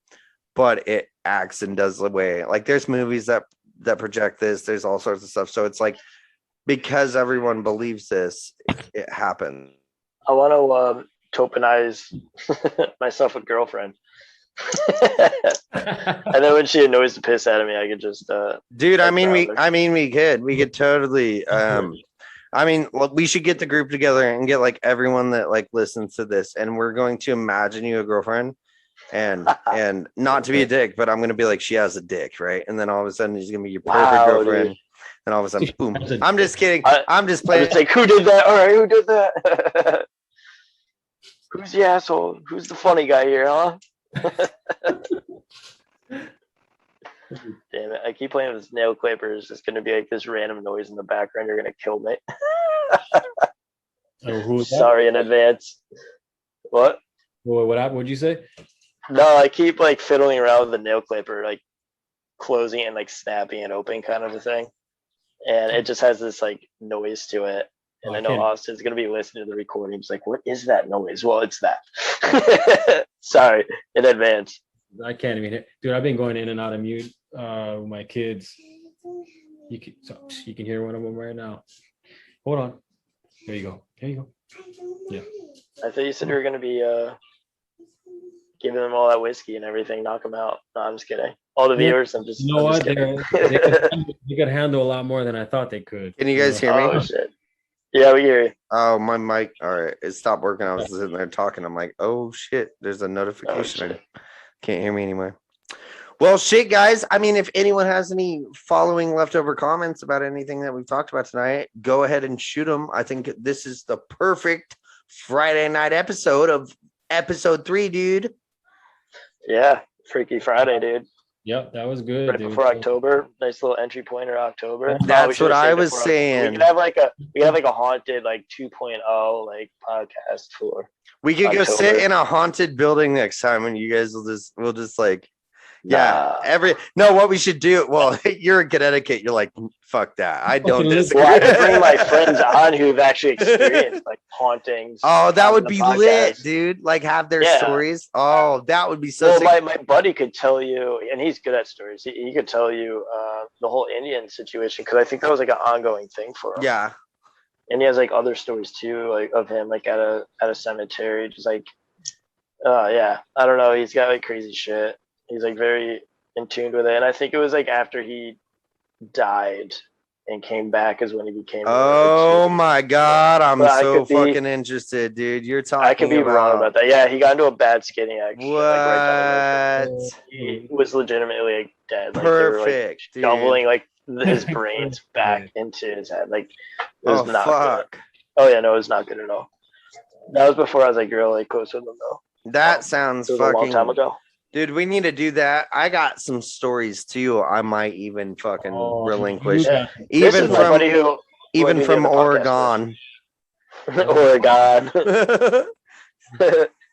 but it acts and does the way, like there's movies that project this, there's all sorts of stuff. So it's like, because everyone believes this, it happens. I want to tokenize myself a girlfriend. And then when she annoys the piss out of me, I could just dude, we could totally we should get the group together and get like everyone that like listens to this, and we're going to imagine you a girlfriend, and not to be a dick, but I'm going to be like, she has a dick, right? And then all of a sudden she's going to be your perfect girlfriend, dude. And all of a sudden, boom. I'm just kidding. I'm just playing. It's like, who did that? All right, who did that? Who's the asshole? Who's the funny guy here, huh? Damn it! I keep playing with this nail clipper. It's just gonna be like this random noise in the background. You're gonna kill me. Oh, who was that? Sorry in advance. What? What happened? What'd you say? No, I keep like fiddling around with the nail clipper, like closing and like snapping and opening kind of a thing, and it just has this like noise to it. And I know Austin's gonna be listening to the recording. He's like, "What is that noise?" Well, it's that. Sorry in advance. I can't even hear. Dude, I've been going in and out of mute with my kids. You can hear one of them right now. Hold on. There you go. There you go. Yeah. I thought you said you were gonna be giving them all that whiskey and everything, knock them out. No, I'm just kidding. All the viewers, I'm just. You know I'm what? just They could handle a lot more than I thought they could. Can you guys hear me? Oh shit. Yeah, we hear you. Oh, my mic. All right. It stopped working. I was sitting there talking. I'm like, oh shit. There's a notification. shit. Can't hear me anymore. Well, shit, guys. I mean, if anyone has any following leftover comments about anything that we've talked about tonight, go ahead and shoot them. I think this is the perfect Friday night episode of episode 3, dude. Yeah, Freaky Friday, dude. Yep, that was good. Right dude. before October, nice little entry pointer October. That's we what I saved it was for October. saying. We could have like a haunted like 2.0 like podcast for. We could go October. sit in a haunted building next time, and you guys we'll just like, yeah, what we should do. Well, you're in Connecticut. You're like, fuck that. I don't disagree. Well, I could bring my friends on who've actually experienced like hauntings. Oh, that would the be podcast. lit, dude. Like have their stories. Oh, that would be so sick. My buddy could tell you, and he's good at stories. He could tell you the whole Indian situation because I think that was like an ongoing thing for him. Yeah. And he has like other stories too, like of him like at a cemetery, just like yeah. I don't know. He's got like crazy shit. He's like very in tune with it. And I think it was like after he died and came back is when he became. Oh my God. I'm so fucking interested, dude. You're talking I could be wrong about that. Yeah, he got into a bad skinny accident. What? Like, right down he was legitimately like dead. Like, perfect. They were, like, shoveling like his brains back into his head. Like it was not good. Oh yeah, no, it was not good at all. That was before I was like really close with him though. That sounds fucking a long time ago. Dude, we need to do that. I got some stories too. I might even fucking relinquish. Yeah. Even from Oregon. Oregon. Yeah,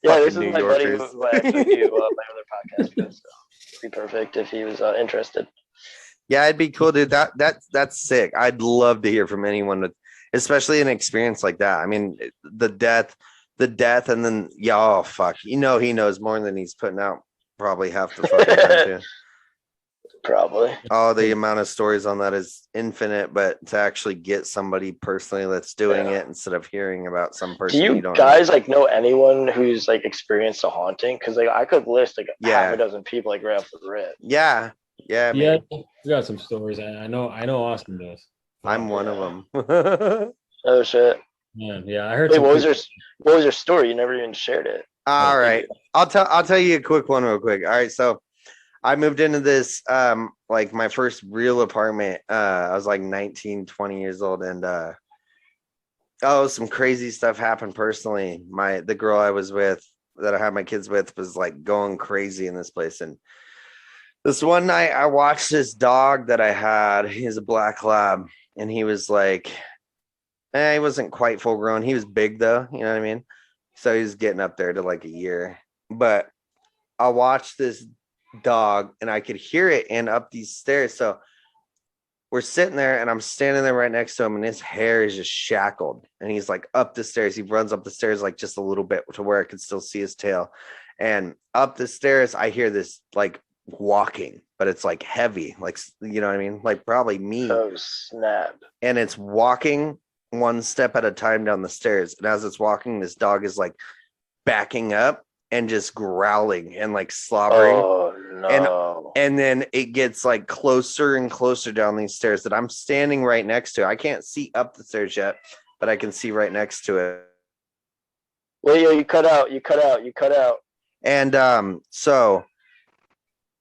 this is my buddy who I actually do my other podcast with. So it'd be perfect if he was interested. Yeah, it'd be cool, dude. That's sick. I'd love to hear from anyone with, especially an experience like that. I mean, the death, and then oh fuck, he knows more than he's putting out. Probably half the fucking time too. Probably. Oh, the amount of stories on that is infinite, but to actually get somebody personally that's doing it instead of hearing about some person do you don't guys know. Like know anyone who's like experienced a haunting? Because like I could list like half a dozen people like right off the rip. Yeah. We got some stories. I know Austin does. I'm one of them. Oh shit. Yeah, I heard. Wait, what was your story? You never even shared it. All right. I'll tell you a quick one real quick. All right, so I moved into this like my first real apartment. I was like 19, 20 years old, and some crazy stuff happened personally. The girl I was with that I had my kids with was like going crazy in this place. And this one night I watched this dog that I had. He's a black lab, and he was like he wasn't quite full grown. He was big though, you know what I mean? So he's getting up there to like a year. But I watched this dog and I could hear it and up these stairs. So we're sitting there and I'm standing there right next to him and his hair is just shackled. And he's like up the stairs. He runs up the stairs like just a little bit to where I could still see his tail. And up the stairs, I hear this like walking, but it's like heavy, like, you know what I mean? Like probably me. Oh, snap. And it's walking one step at a time down the stairs. And as it's walking, this dog is like backing up and just growling and like slobbering. Oh, no. And then it gets like closer and closer down these stairs that I'm standing right next to. I can't see up the stairs yet, but I can see right next to it. Wait, you cut out. And so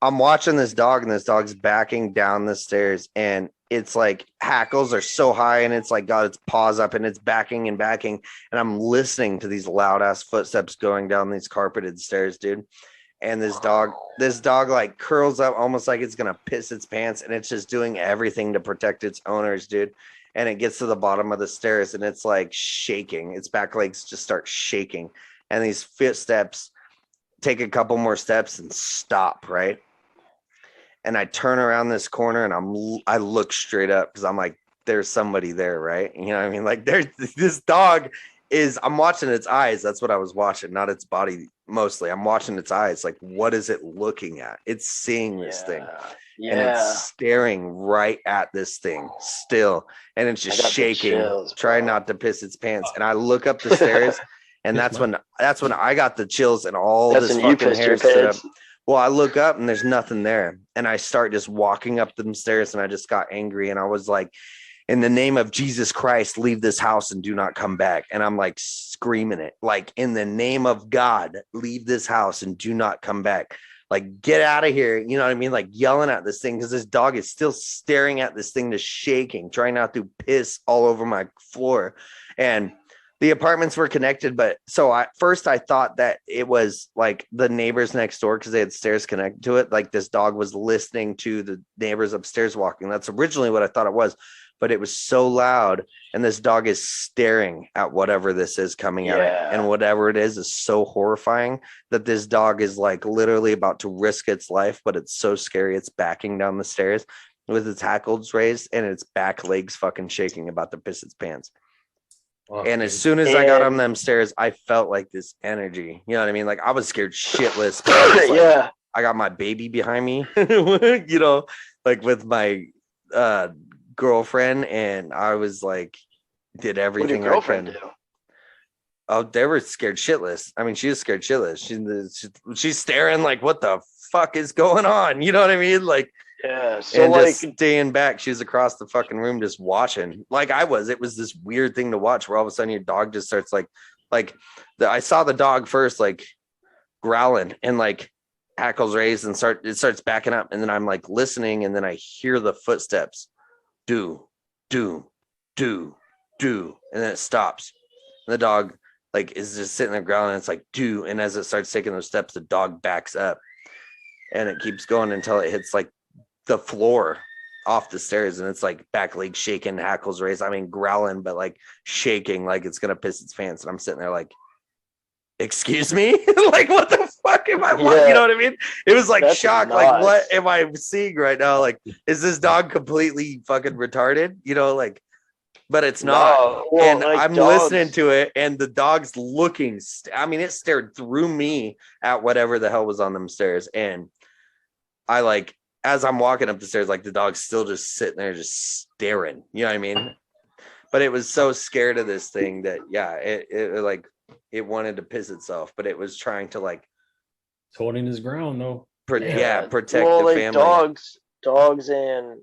I'm watching this dog, and this dog's backing down the stairs, and its like hackles are so high and it's like got its paws up and it's backing and backing. And I'm listening to these loud ass footsteps going down these carpeted stairs, dude. And this dog like curls up almost like it's gonna piss its pants, and it's just doing everything to protect its owners, dude. And it gets to the bottom of the stairs and it's like shaking. Its back legs just start shaking. And these footsteps take a couple more steps and stop, right? And I turn around this corner and I look straight up because I'm like, there's somebody there, right? You know what I mean? Like there's this dog I'm watching its eyes. That's what I was watching, not its body mostly. I'm watching its eyes. Like, what is it looking at? It's seeing this thing. Yeah. And it's staring right at this thing still. And it's just shaking, chills, trying not to piss its pants. And I look up the stairs and that's when I got the chills and all That's this when you fucking pissed hair your stood up. pants. Well, I look up and there's nothing there. And I start just walking up them stairs and I just got angry. And I was like, in the name of Jesus Christ, leave this house and do not come back. And I'm like screaming it, like, in the name of God, leave this house and do not come back. Like, get out of here. You know what I mean? Like yelling at this thing because this dog is still staring at this thing, just shaking, trying not to piss all over my floor. And the apartments were connected. But so first I thought that it was like the neighbors next door because they had stairs connected to it. Like this dog was listening to the neighbors upstairs walking. That's originally what I thought it was. But it was so loud, and this dog is staring at whatever this is coming at it. And whatever it is so horrifying that this dog is like literally about to risk its life, but it's so scary. It's backing down the stairs with its hackles raised and its back legs fucking shaking, about to piss its pants. Wow, and dude. as soon as I got on them stairs, I felt like this energy. You know what I mean? Like I was scared shitless. But I was like, I got my baby behind me, you know, like with my girlfriend, and I was like, did everything I can. Oh, they were scared shitless. I mean, she was scared shitless. She's staring like, what the fuck is going on? You know what I mean? Like, yeah. So and like just staying back, she's across the fucking room just watching. Like I was. It was this weird thing to watch where all of a sudden your dog just starts I saw the dog first like growling and like hackles raised and it starts backing up, and then I'm like listening, and then I hear the footsteps. Do, and then it stops. And the dog like is just sitting there growling, and it's like do, and as it starts taking those steps, the dog backs up, and it keeps going until it hits like the floor off the stairs, and it's like back leg shaking, hackles raised. I mean growling, but like shaking like it's gonna piss its pants. And I'm sitting there like, excuse me? Like what the fuck am I watching? You know what I mean? It was like shock. Like what am I seeing right now? Like, is this dog completely fucking retarded? You know, like, but it's not. No, well, and like I'm listening to it, and the dog's looking. I mean, it stared through me at whatever the hell was on them stairs. And I like, as I'm walking up the stairs, like the dog's still just sitting there, just staring. You know what I mean? But it was so scared of this thing that, yeah, it like, it wanted to piss itself, but it was trying to like, It's holding his ground though. protect well, the like family. Dogs and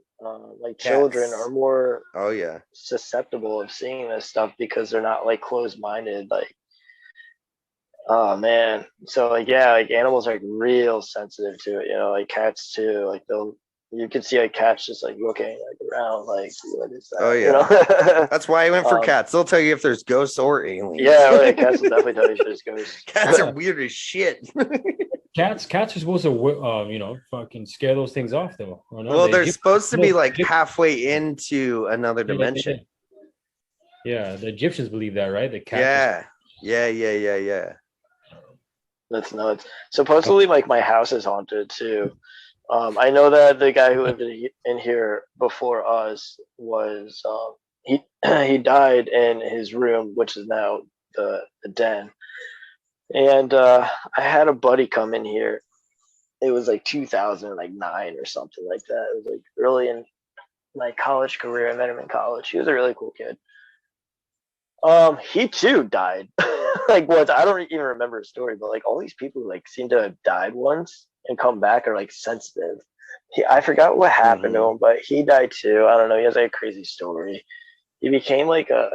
like children Cats. are more Yeah, susceptible of seeing this stuff because they're not like closed-minded. Like, oh man, so like yeah, like animals are like real sensitive to it. You know, like cats too. Like you can see like cats just like looking like around, like what is that? Oh yeah, you know? that's why I went for cats. They'll tell you if there's ghosts or aliens. Yeah, right. Cats will definitely tell you if there's ghosts. Cats are weird as shit. Cats are supposed to, fucking scare those things off, though. Well, they're supposed to be like halfway into another dimension. Yeah, the Egyptians believe that, right? The cat. Yeah. That's nuts. Supposedly, like my house is haunted too. I know that the guy who lived in here before us was he died in his room, which is now the den. And I had a buddy come in here. It was like 2009 or something like that. It was like early in my college career. I met him in college. He was a really cool kid. He too died. Like once. I don't even remember his story, but like all these people who like seem to have died once and come back are like sensitive. I forgot what happened to him, but he died too. I don't know. He has like a crazy story. He became like a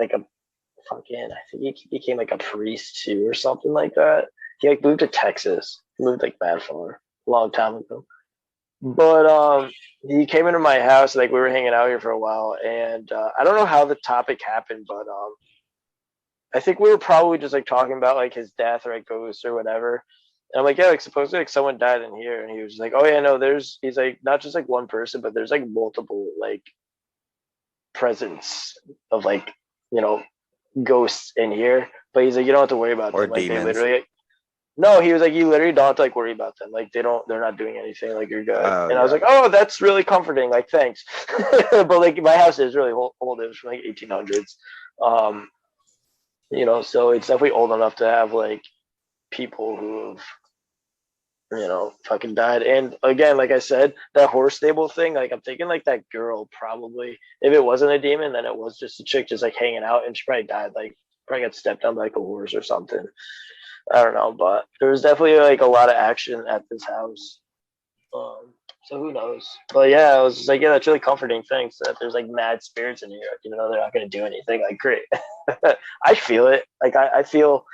fucking, I think he became like a priest too or something like that. He like moved to Texas. He moved like that far a long time ago. But he came into my house, like we were hanging out here for a while, and I don't know how the topic happened, but I think we were probably just like talking about like his death or like ghosts or whatever. And I'm like, yeah, like supposedly like someone died in here, and he was like, oh yeah, no, he's like not just like one person, but there's like multiple like presence of like ghosts in here. But he's like, you don't have to worry about Or them. Like they demons. literally. No, he was like, you literally don't have to like worry about them. Like they're not doing anything. Like you're good. Oh, And I was yeah. like, oh, that's really comforting. Like thanks. But like my house is really old. It was from like 1800s. So it's definitely old enough to have like people who have fucking died. And again, like I said, that horse stable thing, like I'm thinking like that girl probably, if it wasn't a demon, then it was just a chick just like hanging out, and she probably died, like probably got stepped on by like a horse or something. I don't know, but there was definitely like a lot of action at this house. So who knows? But yeah, I was just like, yeah, that's really comforting. Thanks that there's like mad spirits in here. They're not gonna do anything. Like great. I feel it. Like I feel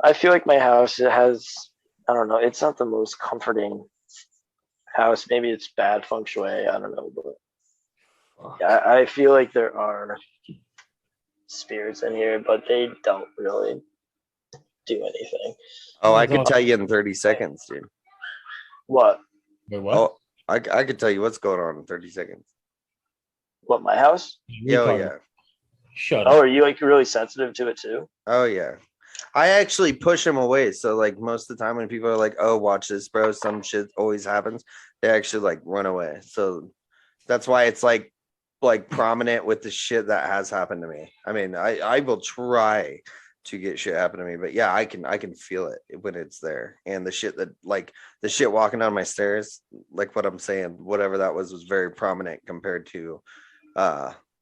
like my house has, I don't know, it's not the most comforting house. Maybe it's bad feng shui. I don't know, but yeah, I feel like there are spirits in here, but they don't really do anything. Oh, I could tell you in 30 seconds, dude. What? Wait, what? Oh, I could tell you what's going on in 30 seconds. What, my house? Yeah, oh, yeah. Shut Oh, up. are you like really sensitive to it too? Oh, yeah. I actually push him away. So, like, most of the time when people are like, oh, watch this, bro, some shit always happens, they actually, like, run away. So that's why it's, like prominent with the shit that has happened to me. I mean, I will try to get shit happen to me, but yeah, I can feel it when it's there. And the shit that, like, the shit walking down my stairs, like what I'm saying, whatever that was very prominent compared to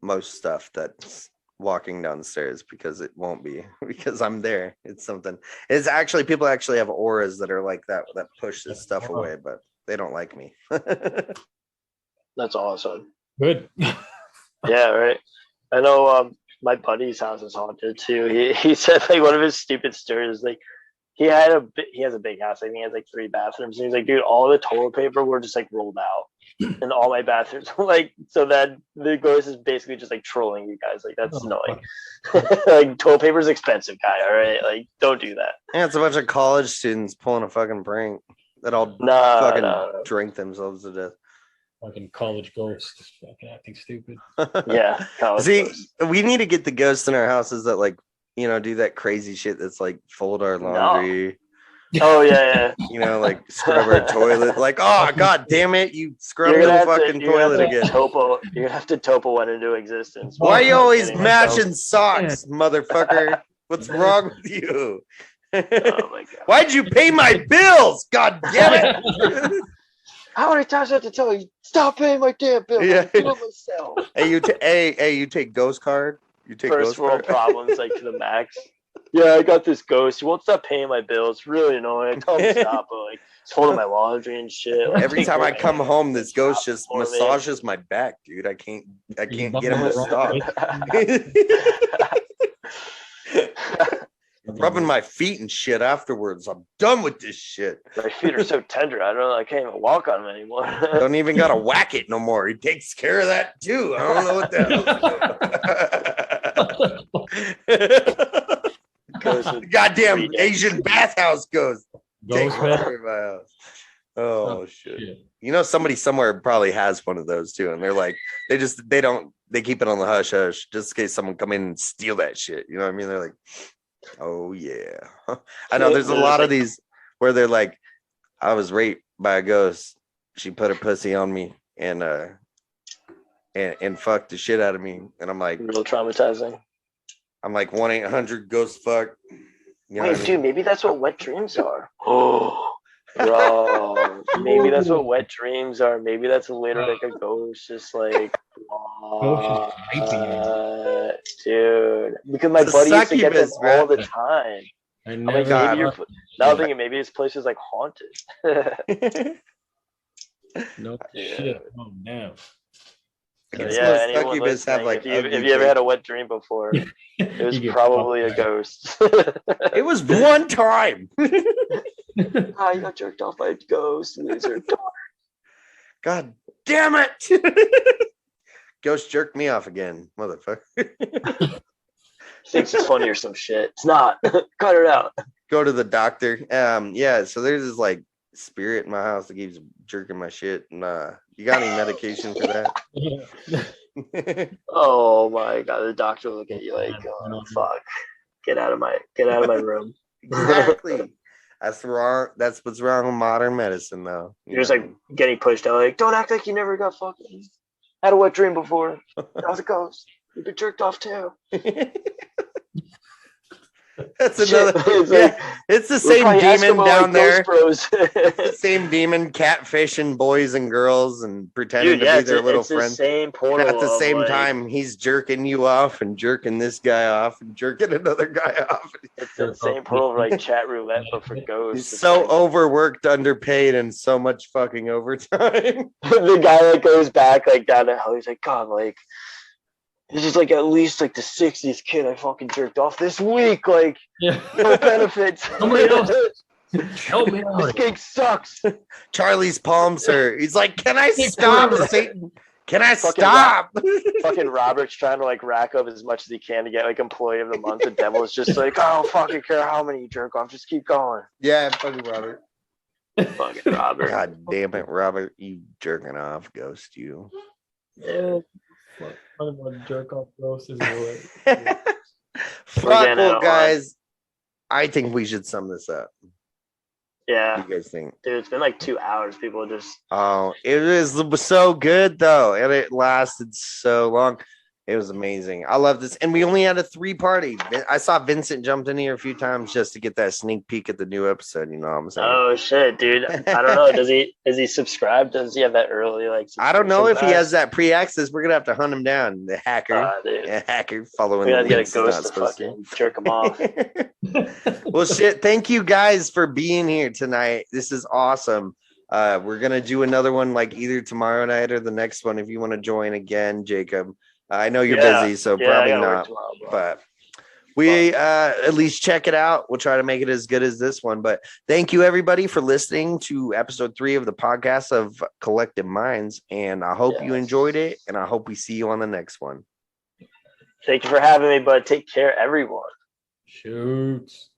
most stuff that's walking downstairs, because it won't be, because I'm there. It's something. It's actually, people actually have auras that are like that push this stuff away, but they don't like me. That's awesome. Good. Yeah, right. I know my buddy's house is haunted too. He said like one of his stupid stories, like he has a big house. I think he has like 3 bathrooms. And he's like, dude, all the toilet paper were just like rolled out in all my bathrooms. Like, so that the ghost is basically just like trolling you guys. Like that's annoying. Like toilet paper is expensive, guy. All right, like don't do that. Yeah, it's a bunch of college students pulling a fucking prank that all drink themselves to death. Fucking college ghosts, fucking acting stupid. Yeah. See, we need to get the ghosts in our houses that like, do that crazy shit that's like fold our laundry. No. Oh yeah. Like scrub our toilet. Like, oh god damn it, you scrub the fucking toilet again. You're gonna have to topo one into existence. Why are you always mashing socks, motherfucker? What's wrong with you? Oh my god. Why'd you pay my bills? God damn it. How many times do I have to tell you, stop paying my damn bill? Yeah. I do it myself. Hey, you take ghost card? You take First ghost world card? problems like to the max. Yeah, I got this ghost. He won't stop paying my bills. It's really annoying. I tell him to stop, but like he's holding my laundry and shit. Like, every time I come home, this ghost just massages my back, dude. I can't get him to stop. Rubbing my feet and shit afterwards. I'm done with this shit. My feet are so tender. I don't know. I can't even walk on them anymore. Don't even gotta whack it no more. He takes care of that too. I don't know what the hell. Goddamn Asian bathhouse ghost. Take over my house. Oh shit. Somebody somewhere probably has one of those too, and they're like, they keep it on the hush hush just in case someone come in and steal that shit. You know what I mean? They're like, oh yeah. I know there's a lot of these where they're like, I was raped by a ghost. She put her pussy on me and fucked the shit out of me. And I'm like, real traumatizing. I'm like 1-800-GHOST-FUCK. Wait, dude, maybe that's what wet dreams are. Oh, bro, maybe that's what wet dreams are. Maybe that's literally like a ghost, just like, dude. Because my buddy used to get them all the time. Now thinking maybe this place is like haunted. No shit. Oh no. Yeah, anyone listening, like, if you ever had a wet dream before, it was probably a ghost. It was one time. I got jerked off by a ghost, loser. God damn it. Ghost jerked me off again, motherfucker. Thinks it's funny or some shit. It's not. Cut it out. Go to the doctor. Yeah, so there's this like spirit in my house that keeps jerking my shit. And you got any medication for that? Oh my god, the doctor will look at you like, oh fuck. Get out of my room. Exactly. That's wrong. That's what's wrong with modern medicine, though. You're just like getting pushed out, like, don't act like you never got fucking had a wet dream before. That was a ghost. You've been jerked off too. That's another. It's yeah, like, it's the we're same probably demon Eskimo, down like, there. Ghost Bros. The same demon catfishing boys and girls and pretending Dude, to be it's, their little it's the friend. same portal. At the of, same like, time, he's jerking you off and jerking this guy off and jerking another guy off. it's the same portal of like chat roulette, but for ghosts. He's It's so like, overworked, underpaid, and so much fucking overtime. the guy that goes back like down to hell, he's like, God, like this is like at least like the 60th kid I fucking jerked off this week. Like Yeah. no benefits. Somebody else. Help me This out. gig sucks. Charlie's palms hurt. He's like, "Can I stop, Satan? Can I Fucking stop?" Fucking Robert's trying to like rack up as much as he can to get like employee of the month. The devil is just like, I don't fucking care how many you jerk off, just keep going. Yeah, fucking Robert. Fucking Robert. God damn it, Robert! You jerking off, ghost you. Yeah. Talking about jerk off ghosts is what. Fuck, getting well, it guys. I think we should sum this up. Yeah, What do you guys think? dude, it's been like 2 hours. People just Oh, it was so good though, and it lasted so long. It was amazing. I love this, and we only had a 3-party. I saw Vincent jumped in here a few times just to get that sneak peek at the new episode. You know what I'm saying? oh shit, dude. I don't know. Is he subscribed? Does he have that early like? I don't know if he subscription has that pre-access. We're gonna have to hunt him down. The hacker, dude. hacker following. We gotta the get a links he's not ghost to supposed to. fucking jerk him off. Well, shit. Thank you guys for being here tonight. This is awesome. We're gonna do another one like either tomorrow night or the next one if you want to join again, Jacob. I know you're Yeah. busy, so Yeah, I probably gotta work not. tomorrow, bro. But we at least check it out. We'll try to make it as good as this one. But thank you everybody for listening to episode 3 of the podcast of Collective Minds. And I hope you Yes. enjoyed it. And I hope we see you on the next one. Thank you for having me, bud. Take care, everyone. Shoots.